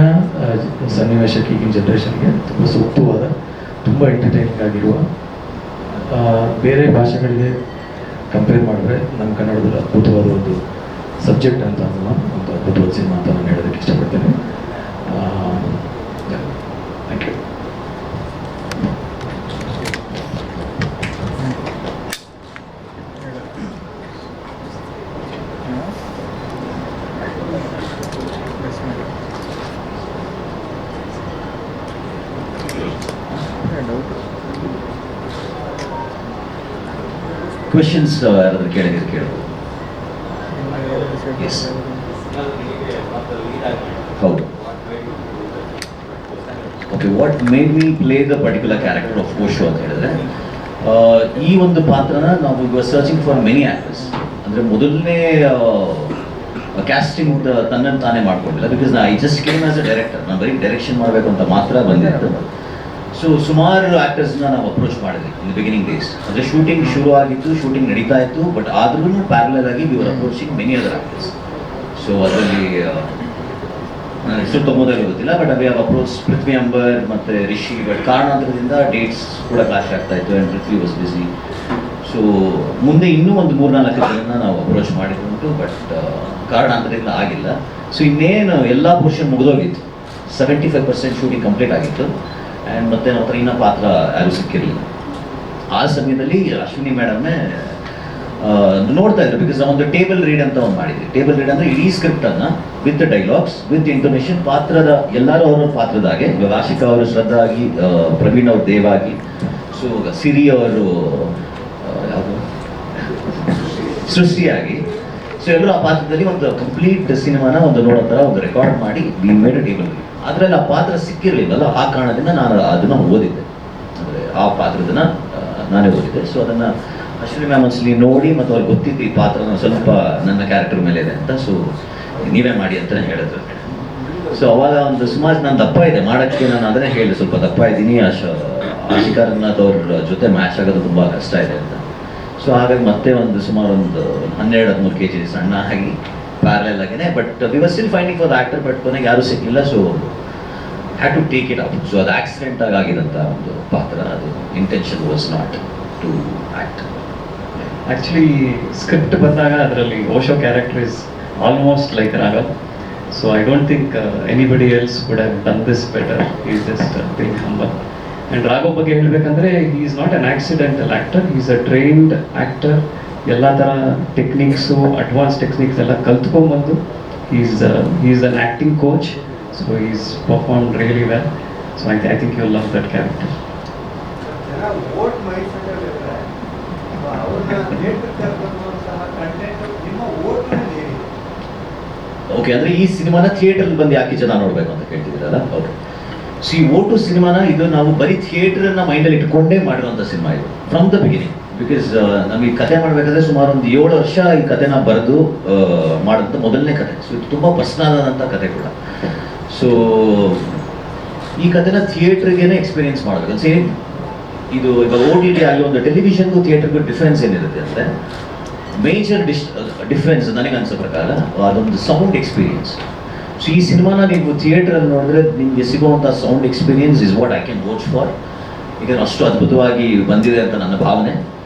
ಸನ್ನಿವೇಶಕ್ಕೆ, ಈಗಿನ ಜನ್ರೇಷನ್ಗೆ ತುಂಬ ಸೂಕ್ತವಾದ, ತುಂಬ ಎಂಟರ್ಟೈನಿಂಗ್ ಆಗಿರುವ, ಬೇರೆ ಭಾಷೆಗಳಿಗೆ ಕಂಪೇರ್ ಮಾಡಿದ್ರೆ ನಮ್ಮ ಕನ್ನಡದಲ್ಲಿ ಅದ್ಭುತವಾದ ಒಂದು ಸಬ್ಜೆಕ್ಟ್ ಅಂತ ಅನ್ನೋ ಒಂದು ಅದ್ಭುತವಾದ ಸಿನಿಮಾ ಅಂತ ನಾನು ಹೇಳೋದಕ್ಕೆ ಇಷ್ಟಪಡ್ತೇನೆ. Thank you. ಕ್ವೆಶನ್ಸ್ ಯಾರಾದರೂ ಕೇಳಿದ್ರೆ ಕೇಳ್ಬೋದು. ಎಸ್, ಹೌದು. Okay, what made me play the particular character of Osho ಅಂತ ಹೇಳಿದ್ರೆ, ಈ ಒಂದು ಪಾತ್ರನ ನಾವು your searching for many actors. ಅಂದರೆ ಮೊದಲನೇ ಕ್ಯಾಸ್ಟಿಂಗ್ ತನ್ನನ್ನು ತಾನೇ ಮಾಡ್ಕೊಂಡಿಲ್ಲ. Because I just came as a director. ನಾನು ಬರೀ ಡೈರೆಕ್ಷನ್ ಮಾಡಬೇಕು ಅಂತ ಮಾತ್ರ ಬಂದಿತ್ತು. ಸೊ ಸುಮಾರು ಆ್ಯಕ್ಟರ್ಸ್ನ ನಾವು ಅಪ್ರೋಚ್ ಮಾಡಿದ್ವಿ ಇನ್ ಬಿಗಿನಿಂಗ್ ಡೇಸ್. ಅಂದರೆ ಶೂಟಿಂಗ್ ಶುರು ಆಗಿತ್ತು, ಶೂಟಿಂಗ್ ನಡೀತಾ ಇತ್ತು, ಬಟ್ ಆದ್ರೂ ಪ್ಯಾರಲಲ್ ಆಗಿ we were approaching many other actors. So ಅದರಲ್ಲಿ ನಾನು ಹೆಸರು ತೊಗೋದಾಗ ಗೊತ್ತಿಲ್ಲ, ಬಟ್ ಅವಿ ಹ್ಯಾವ್ ಅಪ್ರೋಚ್ ಪೃಥ್ವಿ ಅಂಬರ್ ಮತ್ತು ರಿಷಿ. ಬಟ್ ಕಾರಣಾಂತರದಿಂದ ಡೇಟ್ಸ್ ಕೂಡ ಕ್ಲಾಶ್ ಆಗ್ತಾ ಇತ್ತು and Prithvi was busy. So ಮುಂದೆ ಇನ್ನೂ ಒಂದು 3-4 ಜನನ ನಾವು ಅಪ್ರೋಚ್ ಮಾಡಿದ್ದುಂಟು, ಬಟ್ ಕಾರಣಾಂತರದಿಂದ ಆಗಿಲ್ಲ. ಸೊ ಇನ್ನೇನು ಎಲ್ಲ ಪೋರ್ಷನ್ ಮುಗಿದೋಗಿತ್ತು, 75% ಶೂಟಿಂಗ್ ಕಂಪ್ಲೀಟ್ ಆಗಿತ್ತು. ಆ್ಯಂಡ್ ಮತ್ತೆ ನಮ್ಮ ಹತ್ರ ಇನ್ನೂ ಪಾತ್ರ ಯಾರೂ ಸಿಕ್ಕಿರಲಿಲ್ಲ. ಆ ಸಮಯದಲ್ಲಿ ಅಶ್ವಿನಿ ಮೇಡಮ್ನೇ ನೋಡ್ತಾ ಇದ್ರು. ಬಿಕಾಸ್ ನಾವೊಂದು ಟೇಬಲ್ ರೀಡ್ ಅಂತ ಒಂದು ಮಾಡಿದ್ವಿ. ಟೇಬಲ್ ರೀಡ್ ಅಂದರೆ ಇಡೀ ಸ್ಕ್ರಿಪ್ಟನ್ನು ವಿತ್ ಡೈಲಾಗ್ಸ್, ವಿತ್ ಇಂಟರ್ನೇಷನ್, ಪಾತ್ರದ ಎಲ್ಲರೂ ಅವರ ಪಾತ್ರದಾಗೆ, ಇವಾಗ ಆಶಿಕಾ ಅವರು ಶ್ರದ್ಧಾ ಆಗಿ, ಪ್ರವೀಣ್ ಅವರು ದೇವಾಗಿ, ಸೊ ಸಿರಿ ಅವರು ಯಾವುದು ಸೃಷ್ಟಿಯಾಗಿ, ಸೊ ಎಲ್ಲರೂ ಆ ಪಾತ್ರದಲ್ಲಿ ಒಂದು ಕಂಪ್ಲೀಟ್ ಸಿನಿಮಾನ ಒಂದು ನೋಡೋ ಥರ ಒಂದು ರೆಕಾರ್ಡ್ ಮಾಡಿ ವಿ ಮೇಡ್ ಟೇಬಲ್ ರೀಡ್. ಅದರಲ್ಲಿ ಆ ಪಾತ್ರ ಸಿಕ್ಕಿರಲಿಲ್ಲಲ್ಲ, ಆ ಕಾರಣದಿಂದ ನಾನು ಅದನ್ನು ಓದಿದ್ದೆ. ಅಂದರೆ ಆ ಪಾತ್ರದನ್ನ ನಾನೇ ಓದಿದ್ದೆ. ಸೊ ಅದನ್ನು ಅಶ್ವಿನಿ ಮ್ಯಾಮ್ ಒಂದ್ಸಲಿ ನೋಡಿ, ಮತ್ತು ಅವ್ರಿಗೆ ಗೊತ್ತಿತ್ತು ಈ ಪಾತ್ರ ಸ್ವಲ್ಪ ನನ್ನ ಕ್ಯಾರೆಕ್ಟರ್ ಮೇಲೆ ಇದೆ ಅಂತ. ಸೊ ನೀವೇ ಮಾಡಿ ಅಂತಲೇ ಹೇಳಿದ್ರು. ಸೊ ಅವಾಗ ಒಂದು ಸುಮಾರು ನಾನು ದಪ್ಪ ಇದೆ ಮಾಡೋಕ್ಕೆ, ನಾನು ಅದನ್ನೇ ಹೇಳಿದೆ, ಸ್ವಲ್ಪ ದಪ್ಪ ಇದ್ದೀನಿ, ಆಶಿಕಾ ರಂಗನಾಥ್ ಅವ್ರ ಜೊತೆ ಮ್ಯಾಚ್ ಆಗೋದು ತುಂಬ ಕಷ್ಟ ಇದೆ ಅಂತ. ಸೊ ಹಾಗಾಗಿ ಮತ್ತೆ ಒಂದು ಸುಮಾರು ಒಂದು 12-13 kg ಸಣ್ಣ ಆಗಿ ಪ್ಯಾರಲಲ್ ಆಗೇನೆ. But we were still finding for the actor, but ಕೊನೆಗೆ ಯಾರೂ ಸಿಕ್ಕಿಲ್ಲ. So had to take it out. So ಅದು ಆಕ್ಸಿಡೆಂಟ್ ಆಗಿರೋಂಥ ಒಂದು ಪಾತ್ರ, ಅದು intention was not to act. Actually script ಬಂದಾಗ ಅದರಲ್ಲಿ Osho character is almost like Raghav. So I don't think anybody else would have done this better. He's just being humble. And Raghav ಬಗ್ಗೆ ಹೇಳಬೇಕಂದ್ರೆ he is not an accidental actor. He is a trained actor. ಎಲ್ಲ ಥರ techniques advance techniques ಎಲ್ಲ ಕಲ್ತ್ಕೊಂಡ್ಬಂದು he is an acting coach. So he's performed really well. So I think you'll love that character. Vote ಮೈಸೂರಲ್ಲಿ ಅವ್ರನ್ನ theatre ಕರ್ಕೊಂಡುವಂತಹ content ನಿಮ್ಮ ಓಟ್ನಲ್ಲಿ ಏನಿದೆ? Okay, ಅಂದ್ರೆ ಈ ಸಿನಿಮಾನ ಥಿಯೇಟರ್ ಬಂದು ಯಾಕೆ ಜನ ನೋಡ್ಬೇಕು ಅಂತ ಕೇಳ್ತಿದ್ದೀರಲ್ಲ. ಓಕೆ, ಸಿ ಓಟು ಸಿನಿಮಾನ ಇದು ನಾವು ಬರೀ ಥಿಯೇಟರ್ನ ಮೈಂಡಲ್ಲಿ ಇಟ್ಕೊಂಡೇ ಮಾಡಿರುವಂಥ ಸಿನಿಮಾ ಇದು ಫ್ರಮ್ ದ ಬಿಗಿನಿಂಗ್. ಬಿಕಾಸ್ ನಮಗೆ ಕತೆ ಮಾಡಬೇಕಾದ್ರೆ ಸುಮಾರು ಒಂದು 7 ವರ್ಷ ಈ ಕತೆನ ಬರೆದು ಮಾಡೋಂಥ ಮೊದಲನೇ ಕತೆ. ಸೊ ಇದು ತುಂಬ ಪರ್ಸನಲ್ ಆದಂಥ ಕತೆ ಕೂಡ. ಸೊ ಈ ಕತೆನ ಥಿಯೇಟರ್ಗೇನೆ ಎಕ್ಸ್ಪೀರಿಯನ್ಸ್ ಮಾಡಬೇಕು. ಸೇಮ್ ಇದು ಇವಾಗ OTT ಆಗಿ ಒಂದು ಟೆಲಿವಿಷನ್ಗೂ ಥಿಯೇಟರ್ಗೂ ಡಿಫ್ರೆನ್ಸ್ ಏನಿರುತ್ತೆ ಅಂದರೆ, ಮೇಜರ್ ಡಿಫ್ರೆನ್ಸ್ ನನಗೆ ಅನ್ಸೋ ಪ್ರಕಾರ ಅದೊಂದು ಸೌಂಡ್ ಎಕ್ಸ್ಪೀರಿಯನ್ಸ್. ಸೊ ಈ ಸಿನಿಮಾನ ನೀವು ಥಿಯೇಟ್ರಲ್ಲಿ ನೋಡಿದ್ರೆ ನಿಮಗೆ ಸಿಗುವಂಥ sound experience is what I can watch for. ಈಗ ಅಷ್ಟು ಅದ್ಭುತವಾಗಿ ಬಂದಿದೆ ಅಂತ ನನ್ನ ಭಾವನೆ.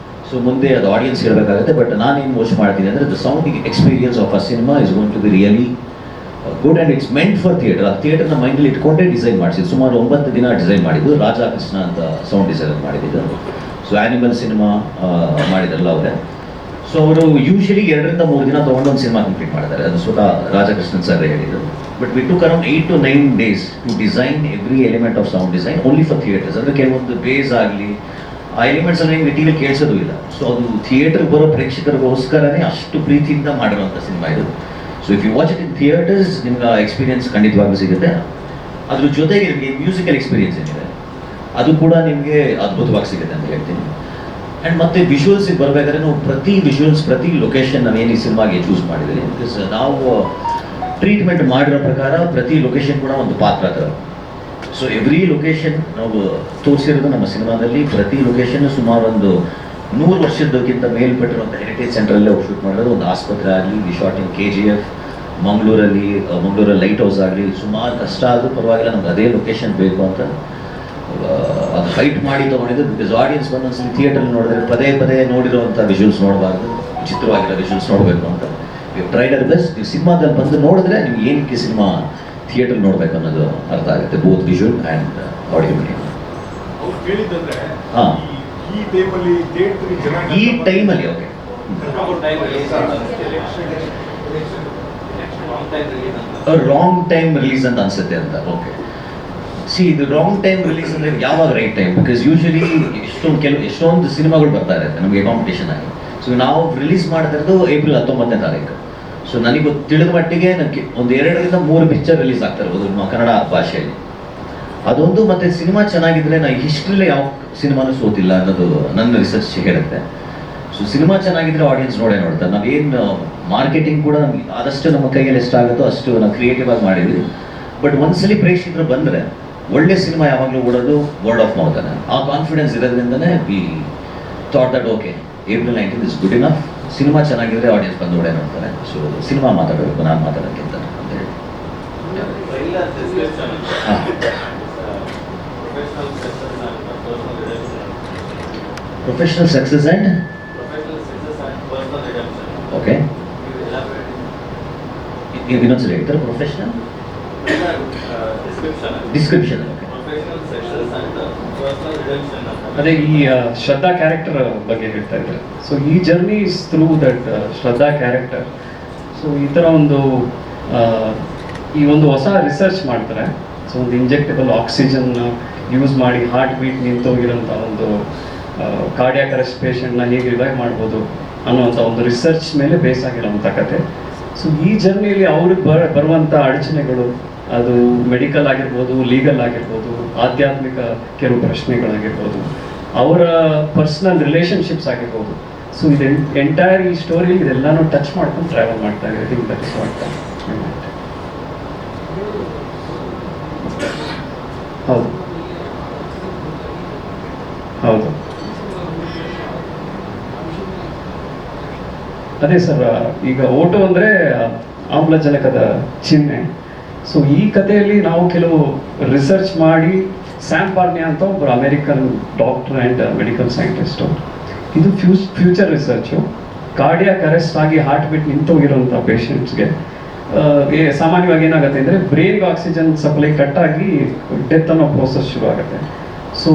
ಸೊ ಮುಂದೆ ಅದು ಆಡಿಯನ್ಸ್ ಹೇಳಬೇಕಾಗುತ್ತೆ. ಬಟ್ ನಾನೇನು ವಾಚ್ ಮಾಡ್ತೀನಿ ಅಂದರೆ the sound experience of a cinema is going to be really good and it's meant for theatre. ಆ ಥಿಯೇಟರ್ನ ಮೈಂಡಲ್ಲಿ ಇಟ್ಕೊಂಡೇ ಡಿಸೈನ್ ಮಾಡಿಸಿದ್ದು. ಸುಮಾರು 9 ದಿನ ಡಿಸೈನ್ ಮಾಡಿದ್ದು. ರಾಧಾಕೃಷ್ಣ ಅಂತ ಸೌಂಡ್ ಡಿಸೈನರ್ ಮಾಡಿದ್ದು. ಸೊ ಆ್ಯನಿಮಲ್ ಸಿನಿಮಾ ಮಾಡಿದ್ರಲ್ಲ ಅವರೇ. ಸೊ ಅವರು ಯೂಶಲಿ 2 ರಿಂದ 3 ದಿನ ತೊಗೊಂಡೊಂದು ಸಿನಿಮಾ ಕಂಪ್ಲೀಟ್ ಮಾಡಿದ್ದಾರೆ. ಅದು ಸ್ವತಃ ರಾಧಾಕೃಷ್ಣನ್ ಸರ್ ಹೇಳಿದ್ರು. But we took around 8 to 9 days to design every element of sound design only for theatres. ಅಂದರೆ ಕೆಲವೊಂದು ಬೇಸ್ ಆಗಲಿ ಆ ಎಲಿಮೆಂಟ್ಸ್ ಅಲ್ಲಿ ನಿಮಗೆ ಟಿವಿಲಿ ಕೇಳಿಸೋದು ಇಲ್ಲ. ಸೊ ಅದು ಥಿಯೇಟರ್ ಬರೋ ಪ್ರೇಕ್ಷಕರಿಗೋಸ್ಕರನೇ ಅಷ್ಟು ಪ್ರೀತಿಯಿಂದ ಮಾಡಿರುವಂಥ ಸಿನಿಮಾ ಇದು. So if you watch it in theatres ನಿಮ್ಗೆ ಆ ಎಕ್ಸ್ಪೀರಿಯನ್ಸ್ ಖಂಡಿತವಾಗ್ಲೂ ಸಿಗುತ್ತೆ. ಅದ್ರ ಜೊತೆಗೆ ನಿಮಗೆ ಮ್ಯೂಸಿಕಲ್ ಎಕ್ಸ್ಪೀರಿಯನ್ಸ್ ಏನಿದೆ ಅದು ಕೂಡ ನಿಮಗೆ ಅದ್ಭುತವಾಗಿ ಸಿಗುತ್ತೆ ಅಂತ ಹೇಳ್ತೀನಿ. ಆ್ಯಂಡ್ ಮತ್ತೆ ವಿಜುವಲ್ಸಿಗೆ ಬರಬೇಕಾದ್ರೆ ನಾವು ಪ್ರತಿ ವಿಜುವಲ್ಸ್, ಪ್ರತಿ ಲೊಕೇಶನ್ ನಾವೇನು ಈ ಸಿನಿಮಾಗೆ ಚೂಸ್ ಮಾಡಿದ್ದೀವಿ. ಬಿಕಾಸ್ ನಾವು ಟ್ರೀಟ್ಮೆಂಟ್ ಮಾಡಿರೋ ಪ್ರಕಾರ ಪ್ರತಿ ಲೊಕೇಶನ್ ಕೂಡ ಒಂದು ಪಾತ್ರ ಥರ. ಸೊ ಎವ್ರಿ ಲೊಕೇಶನ್ ನಾವು ತೋರಿಸಿರೋದು ನಮ್ಮ ಸಿನಿಮಾದಲ್ಲಿ. ಪ್ರತಿ ಲೊಕೇಶನ್ ಸುಮಾರು ಒಂದು 100 ವರ್ಷದಕ್ಕಿಂತ ಮೇಲ್ಪಟ್ಟಿರುವಂಥ ಹೆರಿಟೇಜ್ ಸೆಂಟ್ರಲ್ಲೇ ಹೋಗಿ ಶೂಟ್ ಮಾಡಿರೋದು. ಒಂದು ಆಸ್ಪತ್ರೆ ಆಗಲಿ, ವಿ ಶಾಟ್ ಇನ್ KGF, ಮಂಗಳೂರಲ್ಲಿ ಲೈಟ್ ಹೌಸ್ ಆಗಲಿ. ಸುಮಾರು ಕಷ್ಟ ಆದರೂ ಪರವಾಗಿಲ್ಲ, ನಮ್ಗೆ ಅದೇ ಲೊಕೇಶನ್ ಬೇಕು ಅಂತ ಅದು ಫೈಟ್ ಮಾಡಿ ತೊಗೊಂಡಿದ್ದು. ಬಿಕಾಸ್ ಆಡಿಯನ್ಸ್ ಬಂದೊಂದ್ಸಲಿ ಥಿಯೇಟರ್ಲ್ಲಿ ನೋಡಿದ್ರೆ ಪದೇ ಪದೇ ನೋಡಿರುವಂಥ ವಿಜುವಲ್ಸ್ ನೋಡಬಾರ್ದು, ವಿಚಿತ್ರವಾಗಿರೋ ವಿಜುವಲ್ಸ್ ನೋಡಬೇಕು ಅಂತ ಟ್ರೈಡ್ ಅವರ್ ಬೆಸ್ಟ್. ನೀವು ಸಿನಿಮಾದಲ್ಲಿ ಬಂದು ನೋಡಿದ್ರೆ ನಿಮ್ಗೆ ಏನಕ್ಕೆ ಸಿನಿಮಾ ಥಿಯೇಟರ್ ನೋಡಬೇಕು ಅನ್ನೋದು ಅರ್ಥ ಆಗುತ್ತೆ, both visual and audio medium. ಅವ್ರು ಕೇಳಿದಂದ್ರೆ ಹಾಂ, ಈ ಟೈಮಲ್ಲಿ ಥಿಯೇಟರ್ ಜನ ಈ ಟೈಮಲ್ಲಿ ಓಕೆ ರಾಂಗ್ ಟೈಮ್ ರಿಲೀಸ್ ಅಂತ ಅನ್ಸುತ್ತೆ ಅಂತ. ಓಕೆ, ಸಿ ಇದು ರಾಂಗ್ ಟೈಮ್ ರಿಲೀಸ್ ಅಂದರೆ ಯಾವಾಗ ರೈಟ್ ಟೈಮ್? ಬಿಕಾಸ್ ಯೂಶಲಿ ಎಷ್ಟೊಂದು ಸಿನಿಮಾಗಳು ಬರ್ತಾ ಇರುತ್ತೆ ನಮಗೆ ಕಾಂಪಿಟೇಷನ್ ಆಗಿ. ಸೊ ನಾವು ರಿಲೀಸ್ ಮಾಡ್ತಿರೋದು ಏಪ್ರಿಲ್ 19ನೇ ತಾರೀಕು. ಸೊ ನನಗೆ ತಿಳಿದ ಮಟ್ಟಿಗೆ ನನಗೆ ಒಂದು 2 ರಿಂದ 3 ಪಿಕ್ಚರ್ ರಿಲೀಸ್ ಆಗ್ತಾ ಇರ್ಬೋದು ನಮ್ಮ ಕನ್ನಡ ಭಾಷೆಯಲ್ಲಿ. ಅದೊಂದು ಮತ್ತೆ ಸಿನಿಮಾ ಚೆನ್ನಾಗಿದ್ರೆ ನಾನು ಹಿಸ್ಟ್ರಿಲೇ ಯಾವ ಸಿನಿಮಾನೂ ಸೋತಿಲ್ಲ ಅನ್ನೋದು ನನ್ನ ರಿಸರ್ಚ್ ಹೇಳುತ್ತೆ. ಸೊ ಸಿನಿಮಾ ಚೆನ್ನಾಗಿದ್ರೆ ಆಡಿಯನ್ಸ್ ನೋಡ್ತಾರೆ. ನಾವೇನು ಮಾರ್ಕೆಟಿಂಗ್ ಕೂಡ ನಮ್ಗೆ ಆದಷ್ಟು ನಮ್ಮ ಕೈಯಲ್ಲಿ ಎಷ್ಟಾಗುತ್ತೋ ಅಷ್ಟು ನಾವು ಕ್ರಿಯೇಟಿವ್ ಆಗಿ ಮಾಡಿದ್ವಿ. ಬಟ್ ಒಂದ್ಸಲಿ ಪ್ರೇಕ್ಷಕರು ಬಂದರೆ ಒಳ್ಳೆ ಸಿನಿಮಾ ಯಾವಾಗಲೂ ಓಡೋದು ವರ್ಡ್ ಆಫ್ ಮೌತ್. ಆ ಕಾನ್ಫಿಡೆನ್ಸ್ ಇರೋದ್ರಿಂದನೇ we thought that okay April 19 is good enough. Cinema ಚೆನ್ನಾಗಿದ್ರೆ ಆಡಿಯನ್ಸ್ ಬಂದು ನೋಡೇ ನೋಡ್ತಾರೆ. ಸೊ ಸಿನಿಮಾ ಮಾತಾಡಬೇಕು, ನಾನು ಮಾತಾಡೋಕ್ಕಿಂತ ಅಂತ ಹೇಳಿ. ಪ್ರೊಫೆಷನಲ್ ಸಕ್ಸಸ್ ಆ್ಯಂಡ್ ಓಕೆ, ಇನ್ನೊಂದ್ಸರಿ ಹೇಳ್ತಾರೆ. Professional description. ಓಕೆ, ಅದೇ ಈ ಶ್ರದ್ಧಾ ಕ್ಯಾರೆಕ್ಟರ್ ಬಗ್ಗೆ ಹೇಳ್ತಾ ಇದ್ದಾರೆ. ಸೊ ಈ journey is through that Shraddha character. So ಈ ಥರ ಈ ಒಂದು ಹೊಸ ರಿಸರ್ಚ್ ಮಾಡ್ತಾರೆ. ಸೊ ಒಂದು ಇಂಜೆಕ್ಟಬಲ್ ಆಕ್ಸಿಜನ್ ಯೂಸ್ ಮಾಡಿ ಹಾರ್ಟ್ ಬೀಟ್ ನಿಂತೋಗಿರೋಂಥ ಒಂದು ಕಾರ್ಡಿಯಾಕ್ ಅರೆಸ್ಟ್ ಪೇಷಂಟ್ನ ಹೇಗೆ ರಿವೈವ್ ಮಾಡ್ಬೋದು ಅನ್ನೋವಂಥ ಒಂದು ರಿಸರ್ಚ್ ಮೇಲೆ ಬೇಸ್ ಆಗಿರೋಂಥ ಕತೆ. ಸೊ ಈ ಜರ್ನಿಯಲ್ಲಿ ಅವ್ರಿಗೆ ಬರುವಂಥ ಅಡಚಣೆಗಳು, ಅದು ಮೆಡಿಕಲ್ ಆಗಿರ್ಬೋದು, ಲೀಗಲ್ ಆಗಿರ್ಬೋದು, ಆಧ್ಯಾತ್ಮಿಕ ಕೆಲವು ಪ್ರಶ್ನೆಗಳಾಗಿರ್ಬೋದು, ಅವರ ಪರ್ಸ್ನಲ್ ರಿಲೇಷನ್ಶಿಪ್ಸ್ ಆಗಿರ್ಬೋದು. ಸೊ ಇದು ಎಂಟೈರ್ ಈ ಸ್ಟೋರಿ ಇದೆಲ್ಲನೂ ಟಚ್ ಮಾಡ್ಕೊಂಡು ಟ್ರಾವೆಲ್ ಮಾಡ್ತಾ ಇದೆ. I think that is what. ಹೌದು ಹೌದು ಅದೇ ಸರ್, ಈಗ ಓಟೋ ಅಂದರೆ ಆಮ್ಲಜನಕದ ಚಿಹ್ನೆ. ಸೊ ಈ ಕಥೆಯಲ್ಲಿ ನಾವು ಕೆಲವು ರಿಸರ್ಚ್ ಮಾಡಿ ಸ್ಯಾಮ್ ಪಾರ್ನಿಯಾ ಅಂತ ಒಬ್ಬರು American doctor and medical scientist. ಇದು ಫ್ಯೂಚರ್ ರಿಸರ್ಚು. ಕಾರ್ಡಿಯಾಕ್ ಅರೆಸ್ಟ್ ಆಗಿ ಹಾರ್ಟ್ ಬೀಟ್ ನಿಂತೋಗಿರೋಂಥ ಪೇಷಂಟ್ಸ್ಗೆ ಸಾಮಾನ್ಯವಾಗಿ ಏನಾಗುತ್ತೆ ಅಂದರೆ ಬ್ರೈನ್ಗೆ ಆಕ್ಸಿಜನ್ ಸಪ್ಲೈ ಕಟ್ಟಾಗಿ ಡೆತ್ ಅನ್ನೋ ಪ್ರೋಸೆಸ್ ಶುರು ಆಗುತ್ತೆ. ಸೊ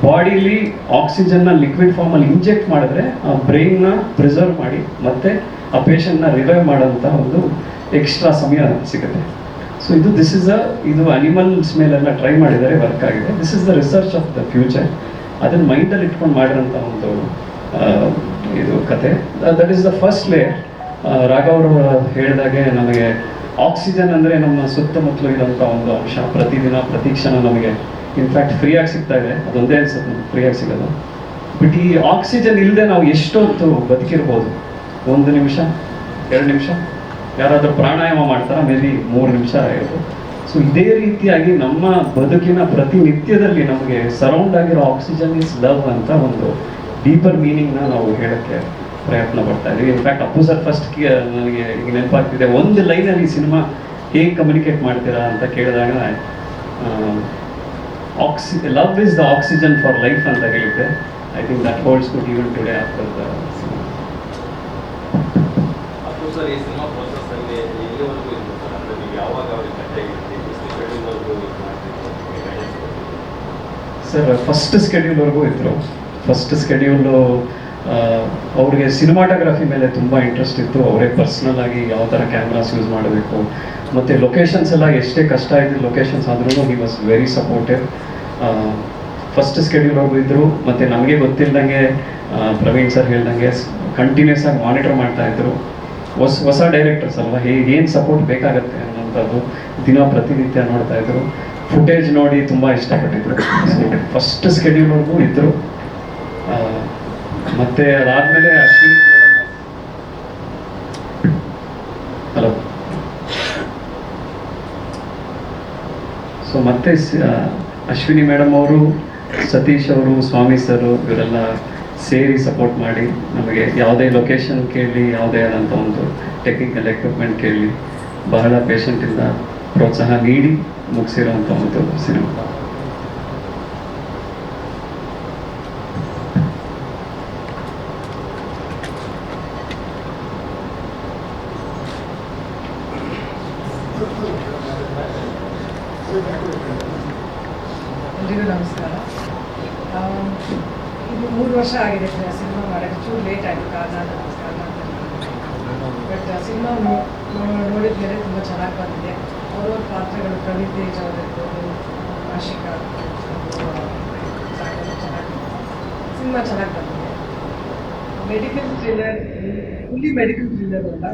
ಬಾಡಿಲಿ ಆಕ್ಸಿಜನ್ನ ಲಿಕ್ವಿಡ್ ಫಾರ್ಮಲ್ಲಿ ಇಂಜೆಕ್ಟ್ ಮಾಡಿದ್ರೆ ಆ ಬ್ರೈನ್ನ ಪ್ರಿಸರ್ವ್ ಮಾಡಿ ಮತ್ತೆ ಆ ಪೇಷಂಟ್ನ ರಿವೈವ್ ಮಾಡೋಂಥ ಒಂದು ಎಕ್ಸ್ಟ್ರಾ ಸಮಯ ಸಿಗುತ್ತೆ. ಸೊ ಇದು ಅನಿಮಲ್ಸ್ ಮೇಲೆಲ್ಲ ಟ್ರೈ ಮಾಡಿದ್ದಾರೆ, ವರ್ಕ್ ಆಗಿದೆ. This is the research of the future. ಅದನ್ನು ಮೈಂಡಲ್ಲಿ ಇಟ್ಕೊಂಡು ಮಾಡಿರೋಂಥ ಒಂದು ಇದು ಕತೆ. That is the first layer. Raghav ಅವರು ಹೇಳಿದಾಗೆ ನಮಗೆ ಆಕ್ಸಿಜನ್ ಅಂದರೆ ನಮ್ಮ ಸುತ್ತಮುತ್ತಲು ಇರೋಂಥ ಒಂದು ಅಂಶ. ಪ್ರತಿದಿನ ಪ್ರತಿ ಕ್ಷಣ ನಮಗೆ ಇನ್ಫ್ಯಾಕ್ಟ್ ಫ್ರೀಯಾಗಿ ಸಿಗ್ತಾ ಇದೆ, ಅದೊಂದೇ ಅನ್ಸುತ್ತೆ ನಮ್ಗೆ ಫ್ರೀಯಾಗಿ ಸಿಗೋದು. ಬಟ್ ಈ ಆಕ್ಸಿಜನ್ ಇಲ್ಲದೆ ನಾವು ಎಷ್ಟೊತ್ತು ಬದುಕಿರ್ಬೋದು? 1 ನಿಮಿಷ, 2 ನಿಮಿಷ, ಯಾರಾದರೂ ಪ್ರಾಣಾಯಾಮ ಮಾಡ್ತಾರಾ? ಮೇ ಬಿ 3 ನಿಮಿಷ ಇರ್ಬೋದು. ಸೊ ಇದೇ ರೀತಿಯಾಗಿ ನಮ್ಮ ಬದುಕಿನ ಪ್ರತಿನಿತ್ಯದಲ್ಲಿ ನಮಗೆ ಸರೌಂಡ್ ಆಗಿರೋ ಆಕ್ಸಿಜನ್ ಇಸ್ ಲವ್ ಅಂತ ಒಂದು ಡೀಪರ್ ಮೀನಿಂಗ್ನ ನಾವು ಹೇಳೋಕ್ಕೆ ಪ್ರಯತ್ನ ಪಡ್ತಾ ಇದ್ದೀವಿ. ಇನ್ಫ್ಯಾಕ್ಟ್ ಅಪ್ಪು ಸರ್ ಫಸ್ಟ್ ನನಗೆ ಈಗ ನೆನಪಾಗ್ತಿದೆ, ಒಂದು ಲೈನಲ್ಲಿ ಸಿನಿಮಾ ಹೇಗೆ ಕಮ್ಯುನಿಕೇಟ್ ಮಾಡ್ತೀರಾ ಅಂತ ಕೇಳಿದಾಗ love is the oxygen for life ಅಂತ ಹೇಳಿದ್ದೆ. I think that holds good even today after the cinema. Appu sir ಈ ಸಿನಿಮಾ ಪ್ರೋಸೆಸ್ ಅಲ್ಲಿ ಎಲ್ಲಿವರೆಗೂ ಇತ್ತು ಸರ್? ಅಂದ್ರೆ ನೀವು ಯಾವಾಗ ಅವ್ರಿಗೆ ಕಟ್ಟಾಗಿರ್ತೀವಿ ಸರ್ ಫಸ್ಟ್ ಸ್ಕೆಡ್ಯೂಲ್ವರೆಗೂ ಇದ್ದರು. ಫಸ್ಟ್ ಸ್ಕೆಡ್ಯೂಲು ಅವ್ರಿಗೆ ಸಿನಿಮಾಟೋಗ್ರಫಿ ಮೇಲೆ ತುಂಬ ಇಂಟ್ರೆಸ್ಟ್ ಇತ್ತು. ಅವರೇ ಪರ್ಸ್ನಲ್ ಆಗಿ ಯಾವ ಥರ ಕ್ಯಾಮ್ರಾಸ್ ಯೂಸ್ ಮಾಡಬೇಕು ಮತ್ತು ಲೊಕೇಶನ್ಸ್ ಎಲ್ಲ ಎಷ್ಟೇ ಕಷ್ಟ ಇದ್ದ ಲೊಕೇಶನ್ಸ್ ಆದ್ರೂ he was very supportive. First ಸ್ಕೆಡ್ಯೂಲ್ವರೆಗೂ ಇದ್ದರು. ಮತ್ತು ನಮಗೆ ಗೊತ್ತಿಲ್ಲದಂಗೆ ಪ್ರವೀಣ್ ಸರ್ ಹೇಳ್ದಂಗೆ ಕಂಟಿನ್ಯೂಸ್ ಆಗಿ ಮಾನಿಟರ್ ಮಾಡ್ತಾಯಿದ್ರು. ಹೊಸ ಡೈರೆಕ್ಟರ್ಸ್ ಅಲ್ವಾ, ಏನು ಸಪೋರ್ಟ್ ಬೇಕಾಗತ್ತೆ ಅನ್ನೋಂಥದ್ದು ಪ್ರತಿನಿತ್ಯ ನೋಡ್ತಾಯಿದ್ರು. ಫುಟೇಜ್ ನೋಡಿ ತುಂಬ ಇಷ್ಟಪಟ್ಟಿದ್ರು. ಸೊ ಫಸ್ಟ್ ಸ್ಕೆಡ್ಯೂಲ್ವರೆಗೂ ಇದ್ದರು. ಮತ್ತು ಅದಾದಮೇಲೆ ಅಶ್ವಿನಿ ಹಲೋ ಸೊ ಮತ್ತೆ ಅಶ್ವಿನಿ ಮೇಡಮ್ ಅವರು, ಸತೀಶ್ ಅವರು, ಸ್ವಾಮಿ ಸರು ಇವರೆಲ್ಲ ಸೇರಿ ಸಪೋರ್ಟ್ ಮಾಡಿ ನಮಗೆ ಯಾವುದೇ ಲೊಕೇಶನ್ ಕೇಳಿ, ಯಾವುದೇ ಆದಂಥ ಒಂದು ಟೆಕ್ನಿಕಲ್ ಎಕ್ವಿಪ್ಮೆಂಟ್ ಕೇಳಿ ಬಹಳ ಪೇಷಂಟಿಂದ ಪ್ರೋತ್ಸಾಹ ನೀಡಿ ಮುಗಿಸಿರೋಂಥ ಒಂದು ಸಿನಿಮಾ. ಎಲ್ರಿಗೂ ನಮಸ್ಕಾರ. ಇದು 3 ವರ್ಷ ಆಗಿದೆ ಸಿನಿಮಾ ಮಾಡೋಕ್ಕೆ. ಚೂರು ಲೇಟ್ ಆಯಿತು ಕಾರಣ. ಬಟ್ ಸಿನಿಮಾ ನೋಡಿದ ಮೇಲೆ ತುಂಬ ಚೆನ್ನಾಗಿ ಬಂದಿದೆ. ಅವ್ರವ್ರ ಪಾತ್ರಗಳು ಪ್ರವೀಣ್ ತೇಜ್ ಅವರಿರ್ಬೋದು, ಆಶಿಕಾ ಚೆನ್ನಾಗಿ, ಸಿನಿಮಾ ಚೆನ್ನಾಗಿ ಬಂದಿದೆ. Medical thriller, fully medical thriller ಅಲ್ಲ,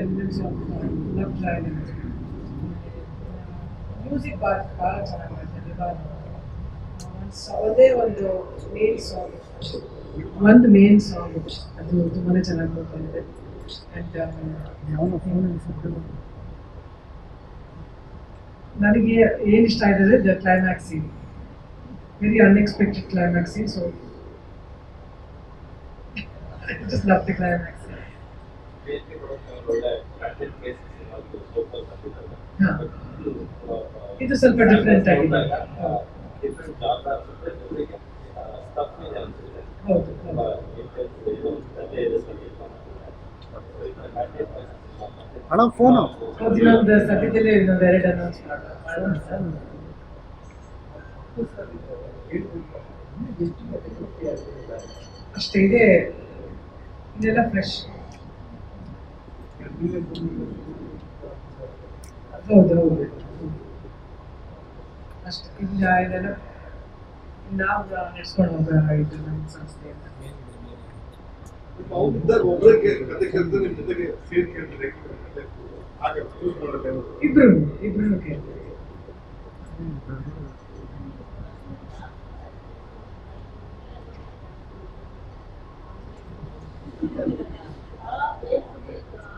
elements of love trial. Music ಭಾಳ ಚೆನ್ನಾಗಿ ಮಾಡ್ತಾರೆ. ಅದೇ ಒಂದು ಮೇನ್ ಸಾಂಗ್ ಅದು ತುಂಬಾ ಚೆನ್ನಾಗಿ ಬರ್ತಾಯಿದೆ. ನನಗೆ ಏನು ಇಷ್ಟ ಆಗಿದೆ the climax scene, very unexpected climax scene. So just love the climax. ಇದು ಸ್ವಲ್ಪ ಡಿಫ್ರೆಂಟ್ ಆಗಿದೆ. ಹಣ ಫೋನು ಇನ್ನೊಂದು ಸದ್ಯದಲ್ಲೇ ಇನ್ನೊಂದು 2 ಅನೌನ್ಸ್ ಮಾಡೋಣ. ಅಷ್ಟೇ ಇದೆ, ಇದೆಲ್ಲ ಫ್ರೆಶ್. ಹೌದು ಹೌದು ಅಷ್ಟೇ. ಇದೆಲ್ಲ ನಾವು ನಡೆಸ್ಕೊಂಡು ಹೋಗೋಣ ಇದು ನಮ್ಮ ಸಂಸ್ಥೆ ಅಂತ. ಒಬ್ಬರೇ ಕತೆ ಕೇಳ್ತಾರೆ, ನಿಮ್ಮ ಜೊತೆಗೆ ಸೇರಿ ಕೇಳ್ತಾರೆ, ಹಾಗೆ ಚೂಸ್ ಮಾಡೋಕೆ ಇಬ್ರು ಕೇಳ್ತಾರೆ.